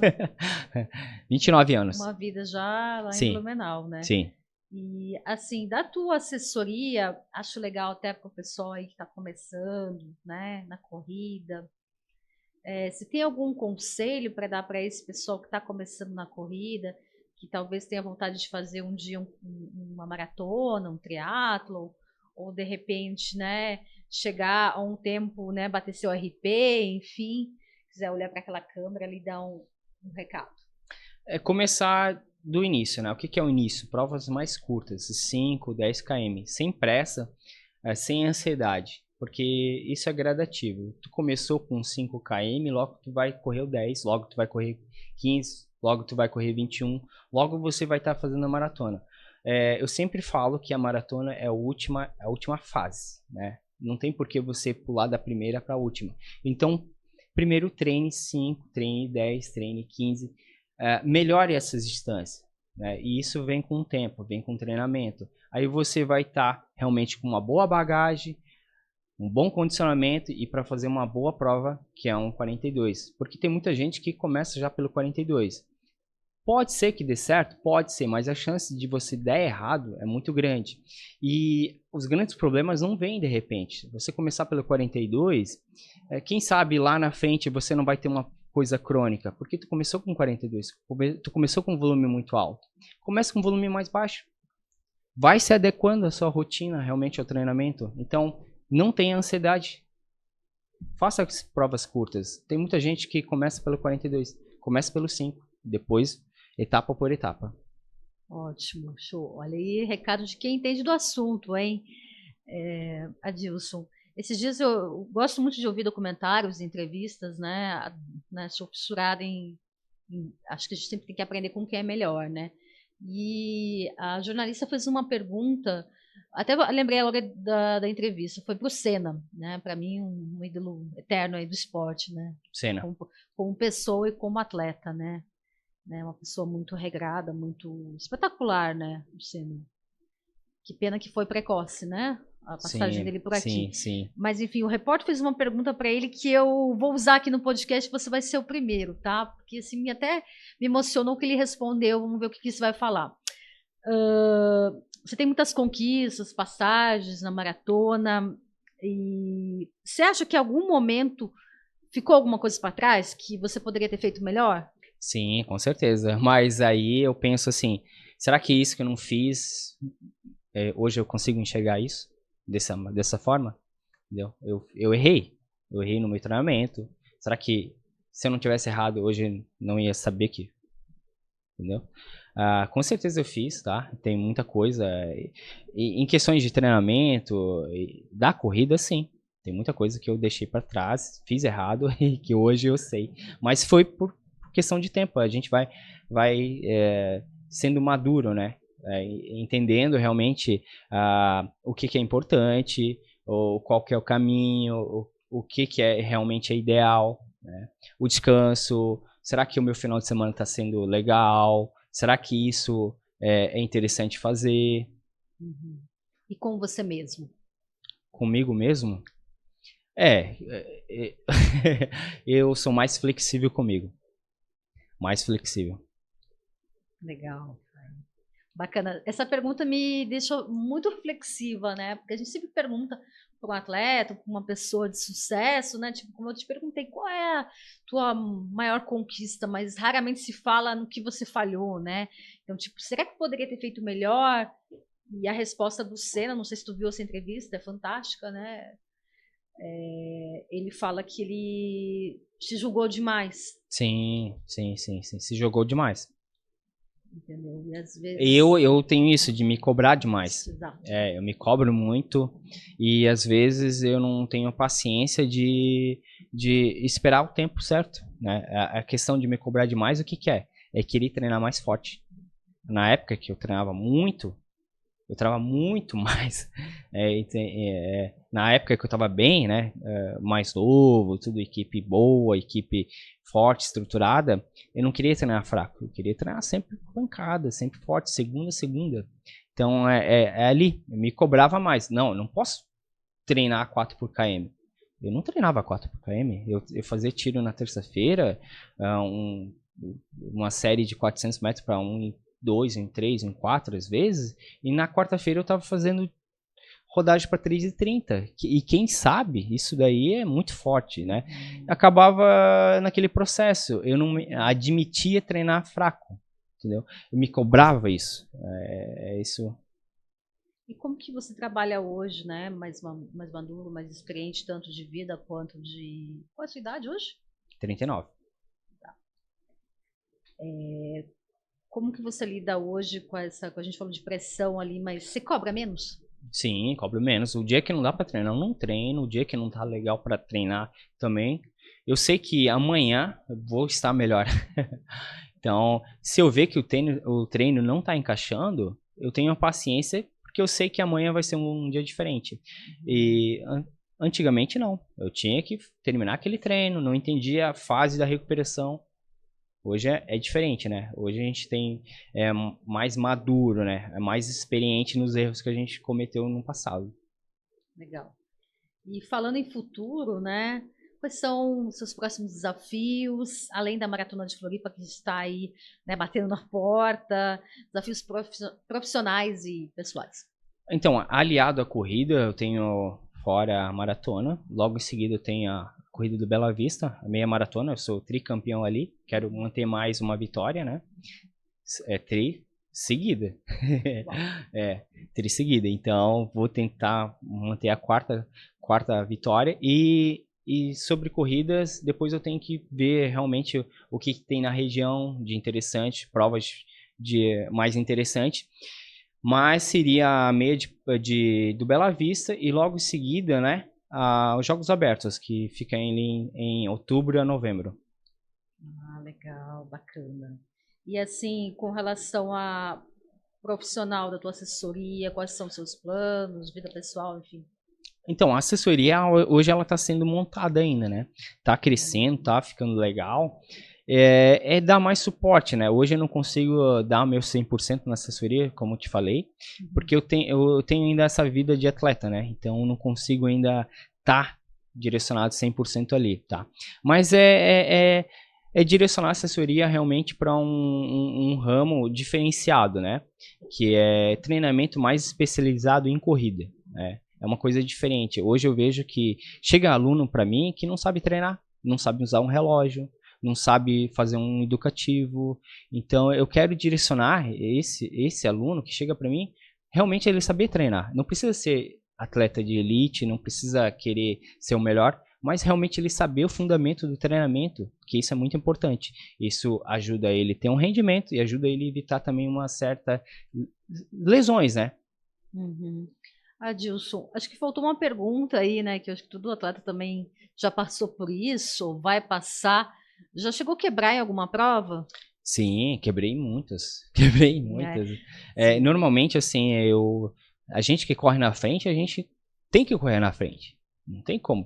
29 anos. Uma vida já lá Sim. em Blumenau, né? Sim. E assim, da tua assessoria, acho legal até para o pessoal aí que está começando, né, na corrida. Se tem algum conselho para dar para esse pessoal que está começando na corrida, que talvez tenha vontade de fazer um dia uma maratona, um triatlon, ou de repente, né, chegar a um tempo, né, bater seu RP, enfim, quiser olhar para aquela câmera ali e dar um recado. Começar do início, né? O que que é o início? Provas mais curtas, 5, 10 km, sem pressa, sem ansiedade, porque isso é gradativo. Tu começou com 5 km, logo tu vai correr o 10, logo tu vai correr 15, logo tu vai correr 21, logo você vai estar fazendo a maratona. Eu sempre falo que a maratona é a última fase, né? Não tem por que você pular da primeira para a última. Então, primeiro treine 5, treine 10, treine 15, melhore essas distâncias, né? E isso vem com o tempo, vem com o treinamento. Aí você vai estar realmente com uma boa bagagem, um bom condicionamento e para fazer uma boa prova, que é um 42. Porque tem muita gente que começa já pelo 42. Pode ser que dê certo? Pode ser, mas a chance de você dar errado é muito grande. E os grandes problemas não vêm de repente. Você começar pelo 42, quem sabe lá na frente você não vai ter uma coisa crônica, porque tu começou com 42, tu começou com um volume muito alto. Começa com um volume mais baixo. Vai se adequando à sua rotina, realmente ao treinamento. Então, não tenha ansiedade. Faça as provas curtas. Tem muita gente que começa pelo 42, começa pelo 5, depois etapa por etapa. Ótimo, show. Olha aí, recado de quem entende do assunto, hein? Adilson, esses dias eu gosto muito de ouvir documentários, entrevistas, né? Sou fissurada acho que a gente sempre tem que aprender com quem é melhor, né? E a jornalista fez uma pergunta, até lembrei agora da entrevista, foi para o Senna, né? Para mim, um ídolo eterno aí do esporte, né? Senna. Como pessoa e como atleta, né? Uma pessoa muito regrada, muito espetacular, né? O Senna. Que pena que foi precoce, né? A passagem dele por aqui. Sim. Mas, enfim, o repórter fez uma pergunta para ele que eu vou usar aqui no podcast, você vai ser o primeiro, tá? Porque, assim, até me emocionou que ele respondeu. Vamos ver o que isso vai falar. Você tem muitas conquistas, passagens na maratona. E você acha que em algum momento ficou alguma coisa para trás que você poderia ter feito melhor? Sim, com certeza. Mas aí eu penso assim, será que isso que eu não fiz, hoje eu consigo enxergar isso dessa forma? Entendeu? Eu errei no meu treinamento. Será que se eu não tivesse errado hoje eu não ia saber que, entendeu? Com certeza eu fiz, tá? Tem muita coisa. Em questões de treinamento, da corrida, sim. Tem muita coisa que eu deixei para trás, fiz errado e que hoje eu sei. Mas foi por questão de tempo. A gente vai sendo maduro, né? Entendendo realmente o que é importante, ou qual que é o caminho, o que é realmente ideal, né? O descanso. Será que o meu final de semana está sendo legal? Será que isso é interessante fazer? Uhum. E com você mesmo? Comigo mesmo? Eu sou mais flexível comigo. Mais flexível. Legal. Bacana. Essa pergunta me deixou muito reflexiva, né? Porque a gente sempre pergunta para um atleta, para uma pessoa de sucesso, né? Tipo, como eu te perguntei, qual é a tua maior conquista, mas raramente se fala no que você falhou, né? Então, tipo, será que poderia ter feito melhor? E a resposta do Senna, não sei se tu viu essa entrevista, é fantástica, né? Ele fala que ele se julgou demais. Sim. Se jogou demais. Entendeu? E às vezes... Eu tenho isso de me cobrar demais. Exato. Eu me cobro muito e às vezes eu não tenho paciência de esperar o tempo certo, né? A questão de me cobrar demais, o que é? É querer treinar mais forte. Na época que eu treinava muito mais. Na época que eu estava bem, né? Mais novo, tudo equipe boa, equipe forte, estruturada, eu não queria treinar fraco, eu queria treinar sempre pancada, sempre forte, segunda a segunda. Então ali, eu me cobrava mais. Não, eu não posso treinar 4 por km. Eu não treinava 4 por km, eu fazia tiro na terça-feira, uma série de 400 metros para 2, em 3, em 4 às vezes, e na quarta-feira eu estava fazendo rodagem para 3,30. E quem sabe, isso daí é muito forte, né? Acabava naquele processo, eu não admitia treinar fraco, entendeu? Eu me cobrava isso. Isso. E como que você trabalha hoje, né? Mais maduro, mais experiente, tanto de vida quanto de... Qual é a sua idade hoje? 39. Tá. Como que você lida hoje com essa, a gente falou de pressão ali, mas você cobra menos? Sim, cobro menos. O dia que não dá pra treinar, eu não treino. O dia que não tá legal pra treinar também. Eu sei que amanhã eu vou estar melhor. Então, se eu ver que o treino não tá encaixando, eu tenho a paciência, porque eu sei que amanhã vai ser um dia diferente. E antigamente não. Eu tinha que terminar aquele treino, não entendia a fase da recuperação. Hoje é diferente, né? Hoje a gente é mais maduro, né? É mais experiente nos erros que a gente cometeu no passado. Legal. E falando em futuro, né? Quais são os seus próximos desafios, além da Maratona de Floripa, que está aí, né, batendo na porta, desafios profissionais e pessoais? Então, aliado à corrida, eu tenho fora a maratona. Logo em seguida eu tenho a corrida do Bela Vista, a meia maratona. Eu sou tricampeão ali. Quero manter mais uma vitória, né? É tri seguida. É, tri seguida. Então, vou tentar manter a quarta vitória. E sobre corridas, depois eu tenho que ver realmente o que tem na região de interessante, provas de mais interessante. Mas seria a meia do Bela Vista e logo em seguida, né, os Jogos Abertos, que fica em outubro a novembro. Ah, legal, bacana. E assim, com relação a profissional da tua assessoria, quais são os seus planos, vida pessoal, enfim? Então, a assessoria hoje ela está sendo montada ainda, né? Tá crescendo, tá ficando legal. É dar mais suporte, né? Hoje eu não consigo dar meu 100% na assessoria, como eu te falei, porque eu tenho ainda essa vida de atleta, né? Então eu não consigo ainda estar direcionado 100% ali, tá? Mas é direcionar a assessoria realmente para um ramo diferenciado, né? Que é treinamento mais especializado em corrida, né? É uma coisa diferente. Hoje eu vejo que chega aluno para mim que não sabe treinar, não sabe usar um relógio, não sabe fazer um educativo. Então eu quero direcionar esse aluno que chega para mim, realmente ele saber treinar. Não precisa ser atleta de elite, não precisa querer ser o melhor, mas realmente ele saber o fundamento do treinamento, que isso é muito importante. Isso ajuda ele a ter um rendimento e ajuda ele a evitar também uma certa lesões, né? Uhum. Adilson, acho que faltou uma pergunta aí, né? Que eu acho que todo atleta também já passou por isso, vai passar. Já chegou a quebrar em alguma prova? Sim, quebrei muitas. Quebrei muitas. Normalmente, assim, a gente que corre na frente, a gente tem que correr na frente. Não tem como.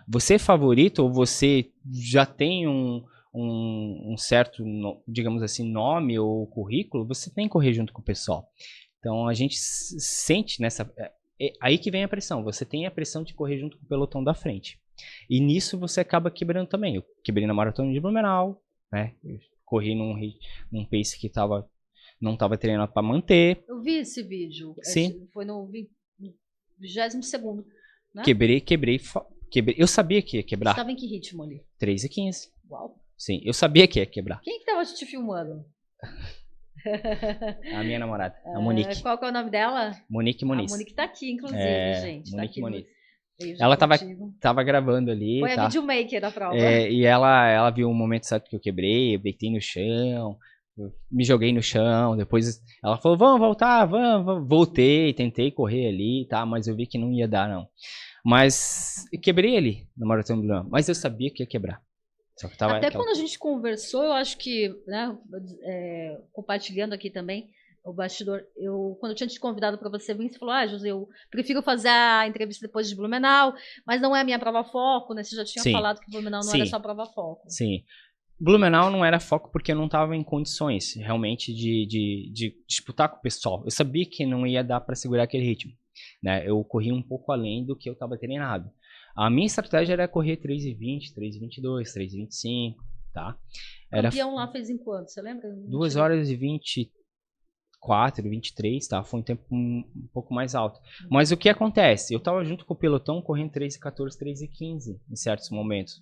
Você é favorito ou você já tem um certo, digamos assim, nome ou currículo, você tem que correr junto com o pessoal. Então a gente sente nessa. Aí que vem a pressão. Você tem a pressão de correr junto com o pelotão da frente. E nisso você acaba quebrando também. Eu quebrei na maratona de Blumenau, né? Eu corri num pace que não estava treinando para manter. Eu vi esse vídeo. Sim. Foi no 22º, né? Quebrei. Eu sabia que ia quebrar. Você estava em que ritmo ali? 3:15. Uau. Sim, eu sabia que ia quebrar. Quem que estava te filmando? A minha namorada, a Monique. Qual que é o nome dela? Monique Muniz. A Monique tá aqui, inclusive, gente. Monique tá Muniz. No... Ela tava gravando ali. Foi a videomaker da prova. E ela viu o momento certo que eu quebrei, eu deitei no chão, me joguei no chão, depois ela falou, vamos voltar, vamos. Voltei, tentei correr ali, tá, mas eu vi que não ia dar, não. Mas quebrei ali no Maratona do Leão, mas eu sabia que ia quebrar. Só que Até quando a gente conversou, eu acho que, né, compartilhando aqui também o bastidor, quando eu tinha te convidado para você vir, você falou, José, eu prefiro fazer a entrevista depois de Blumenau, mas não é a minha prova foco, né? Você já tinha falado que Blumenau não era só prova foco. Sim. Blumenau não era foco porque eu não estava em condições realmente de disputar com o pessoal. Eu sabia que não ia dar para segurar aquele ritmo, né? Eu corri um pouco além do que eu estava treinado. A minha estratégia era correr 3:20, 3:22, 3:25, tá? O campeão lá fez em quanto, você lembra? 2 horas e 24, 23, tá? Foi um tempo um pouco mais alto. Mas o que acontece? Eu tava junto com o pelotão correndo 3:14, 3:15 em certos momentos.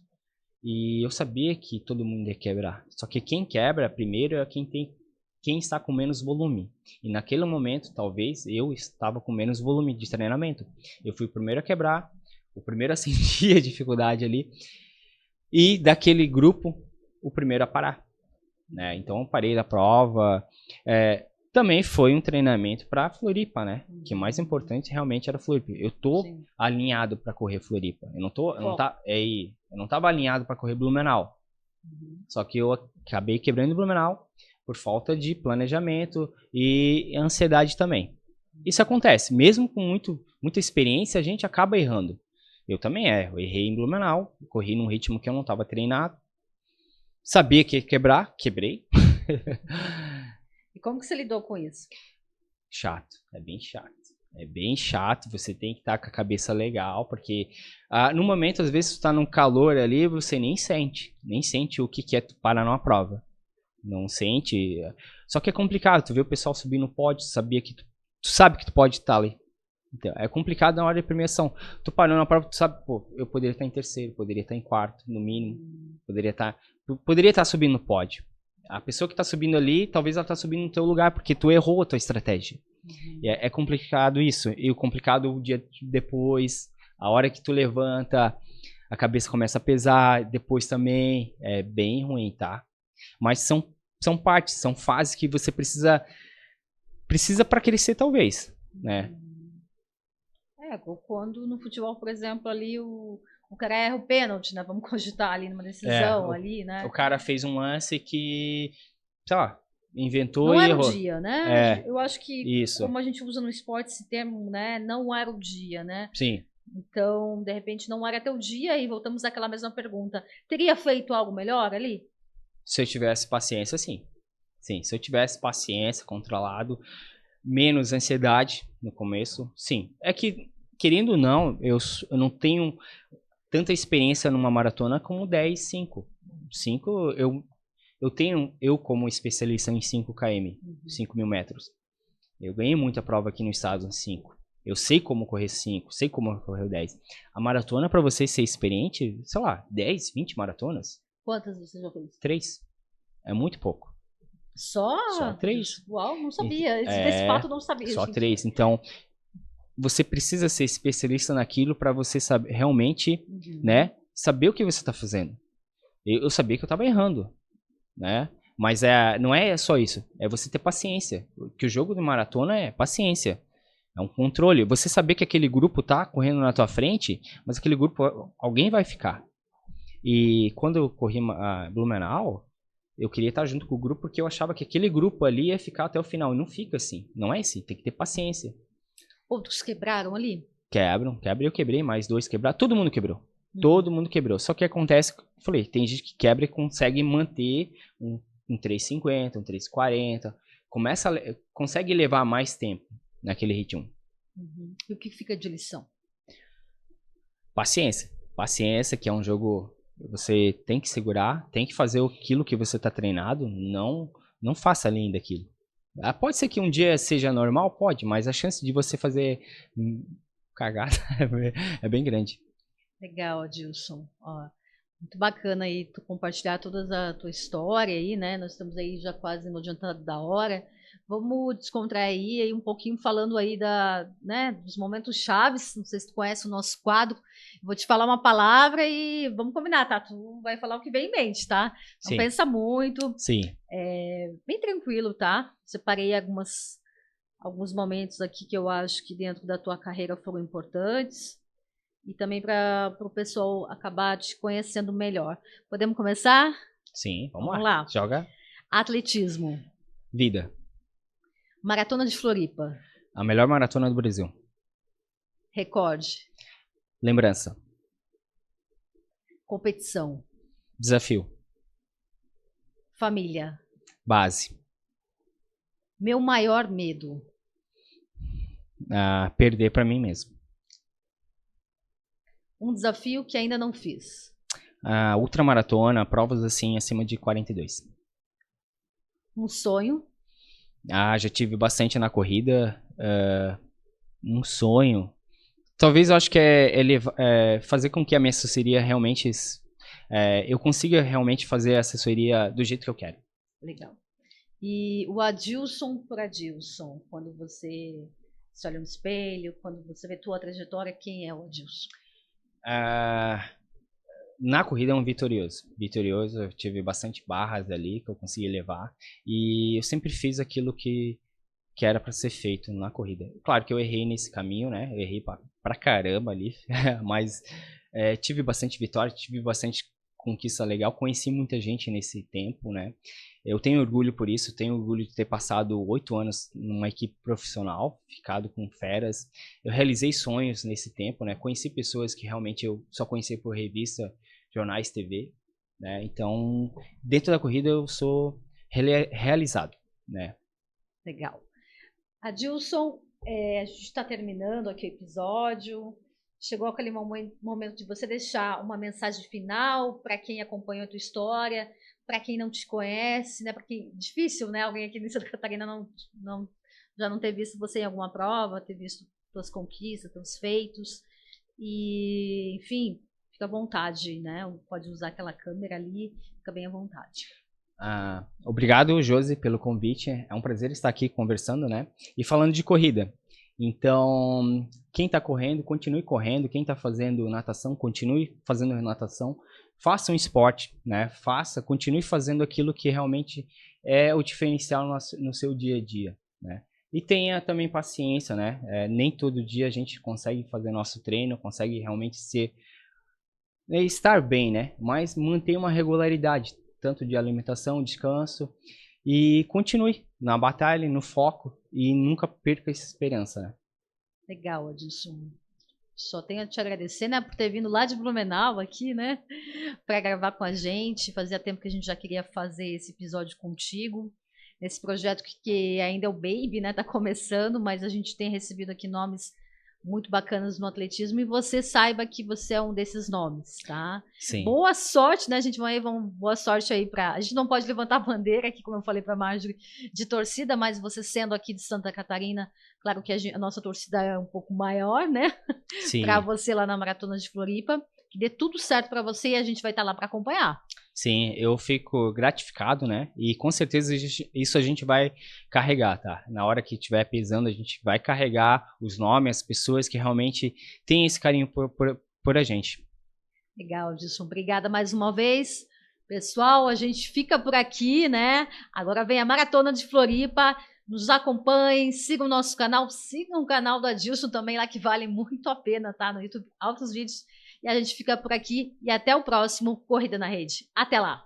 E eu sabia que todo mundo ia quebrar. Só que quem quebra primeiro é quem está com menos volume. E naquele momento, talvez, eu estava com menos volume de treinamento. Eu fui o primeiro a quebrar, o primeiro a sentir a dificuldade ali, e daquele grupo, o primeiro a parar. né? Então eu parei da prova. Também foi um treinamento para Floripa, né? Que o mais importante realmente era Floripa. Eu tô Sim. alinhado para correr Floripa. Eu não tava alinhado para correr Blumenau. Só que eu acabei quebrando Blumenau por falta de planejamento e ansiedade também. Isso acontece, mesmo com muita experiência, a gente acaba errando. Eu também erro, errei em Blumenau, corri num ritmo que eu não estava treinado. Sabia que ia quebrar, quebrei. E como que você lidou com isso? Chato, é bem chato. É bem chato, você tem que estar com a cabeça legal, porque no momento, às vezes, tu tá num calor ali, você nem sente o que é tu parar numa prova. Não sente. Só que é complicado, tu vê o pessoal subir no pódio, tu sabe que tu pode estar ali. Então, é complicado na hora de premiação. Tu parando na prova, tu sabe, pô, eu poderia estar em terceiro, poderia estar em quarto, no mínimo. Poderia estar subindo no pódio. A pessoa que tá subindo ali, talvez ela tá subindo no teu lugar, porque tu errou a tua estratégia. É complicado isso. E o complicado o dia depois, a hora que tu levanta, a cabeça começa a pesar, depois também. É bem ruim, tá? Mas são partes, são fases que você precisa para crescer, talvez, né? Quando no futebol, por exemplo, ali o cara erra o pênalti, né? Vamos cogitar ali numa decisão ali, né? O cara fez um lance que, sei lá, inventou Não e era o errou. dia, né? Eu acho que, Isso. como a gente usa no esporte esse termo, né? Não era o dia, né? Sim. Então, de repente, não era teu dia e voltamos àquela mesma pergunta. Teria feito algo melhor ali? Se eu tivesse paciência, sim. Sim, se eu tivesse paciência, controlado, menos ansiedade no começo, sim. É que, querendo ou não, eu não tenho tanta experiência numa maratona como 10, 5. 5, eu tenho, como especialista em 5 km, 5 mil metros. Eu ganhei muita prova aqui no estado em 5. Eu sei como correr 5, sei como correr 10. A maratona, para você ser experiente, sei lá, 10, 20 maratonas? Quantas você já fez? 3. É muito pouco. Só 3. Uau, não sabia. Desse fato eu não sabia. Só gente. 3. Então, você precisa ser especialista naquilo para você saber realmente, né, saber o que você está fazendo. Eu sabia que eu estava errando, né? Mas não é só isso. É você ter paciência. Que o jogo de maratona é paciência. É um controle. Você saber que aquele grupo tá correndo na tua frente, mas aquele grupo, alguém vai ficar. E quando eu corri a Blumenau, eu queria estar junto com o grupo porque eu achava que aquele grupo ali ia ficar até o final. E não fica assim. Não é assim. Tem que ter paciência. Outros quebraram ali? Quebram. Eu quebrei, mais 2 quebraram. Todo mundo quebrou. Todo mundo quebrou. Só que acontece, eu falei, tem gente que quebra e consegue manter um 3,50, um 3,40. Consegue levar mais tempo naquele ritmo. E o que fica de lição? Paciência. Paciência, que é um jogo você tem que segurar, tem que fazer aquilo que você está treinado, não faça além daquilo. Pode ser que um dia seja normal, pode, mas a chance de você fazer cagada é bem grande. Legal, Adilson. Ó, muito bacana aí tu compartilhar toda a tua história aí, né? Nós estamos aí já quase no adiantado da hora. Vamos descontrair aí um pouquinho falando aí dos momentos chaves. Não sei se tu conhece o nosso quadro. Vou te falar uma palavra e vamos combinar, tá? Tu vai falar o que vem em mente, tá? Não Sim. pensa muito. Sim. Bem tranquilo, tá? Separei alguns momentos aqui que eu acho que dentro da tua carreira foram importantes. E também para o pessoal acabar te conhecendo melhor. Podemos começar? Sim, vamos lá. Joga. Atletismo. Vida. Maratona de Floripa. A melhor maratona do Brasil. Recorde. Lembrança. Competição. Desafio. Família. Base. Meu maior medo. Perder para mim mesmo. Um desafio que ainda não fiz. Ultramaratona, provas assim acima de 42. Um sonho. Já tive bastante na corrida. Um sonho. Talvez eu acho que é fazer com que a minha assessoria realmente... eu consiga realmente fazer a assessoria do jeito que eu quero. Legal. E o Adilson por Adilson, quando você se olha no espelho, quando você vê tua trajetória, quem é o Adilson? Na corrida é um vitorioso. Vitorioso, eu tive bastante barras ali que eu consegui levar. E eu sempre fiz aquilo que era para ser feito na corrida. Claro que eu errei nesse caminho, né? Eu errei pra caramba ali. Mas tive bastante vitória, tive bastante conquista legal. Conheci muita gente nesse tempo, né? Eu tenho orgulho por isso. Tenho orgulho de ter passado 8 anos numa equipe profissional, ficado com feras. Eu realizei sonhos nesse tempo, né? Conheci pessoas que realmente eu só conheci por revista, jornais, TV, né? Então, dentro da corrida eu sou realizado, né? Legal. Adilson, a gente está terminando aqui o episódio. Chegou aquele momento de você deixar uma mensagem final para quem acompanhou a tua história, para quem não te conhece, né? Porque é difícil, né? Alguém aqui em Santa Catarina já não ter visto você em alguma prova, ter visto tuas conquistas, teus feitos. E, enfim, fica à vontade, né? Pode usar aquela câmera ali, fica bem à vontade. Obrigado, Josi, pelo convite. É um prazer estar aqui conversando, né? E falando de corrida. Então, quem está correndo, continue correndo. Quem está fazendo natação, continue fazendo natação. Faça um esporte, né? Continue fazendo aquilo que realmente é o diferencial no seu dia a dia, né? E tenha também paciência, né? Nem todo dia a gente consegue fazer nosso treino, consegue realmente estar bem, né? Mas mantenha uma regularidade, tanto de alimentação, descanso, e continue na batalha, no foco, e nunca perca essa esperança, né? Legal, Adilson. Só tenho a te agradecer, né, por ter vindo lá de Blumenau aqui, né, para gravar com a gente. Fazia tempo que a gente já queria fazer esse episódio contigo, nesse projeto que ainda é o Baby, né, tá começando, mas a gente tem recebido aqui nomes muito bacanas no atletismo, e você saiba que você é um desses nomes, tá? Sim. Boa sorte, né, gente? Boa sorte aí a gente não pode levantar a bandeira aqui, como eu falei pra Marjorie, de torcida, mas você sendo aqui de Santa Catarina, claro que a nossa torcida é um pouco maior, né? Sim. Pra você lá na Maratona de Floripa. Que dê tudo certo pra você e a gente vai estar lá pra acompanhar. Sim, eu fico gratificado, né? E com certeza isso a gente vai carregar, tá? Na hora que estiver pesando, a gente vai carregar os nomes, as pessoas que realmente têm esse carinho por a gente. Legal, Dilson. Obrigada mais uma vez. Pessoal, a gente fica por aqui, né? Agora vem a Maratona de Floripa. Nos acompanhem, sigam o nosso canal, sigam o canal do Adilson também lá, que vale muito a pena, tá? No YouTube, altos vídeos. E a gente fica por aqui e até o próximo Corrida na Rede. Até lá!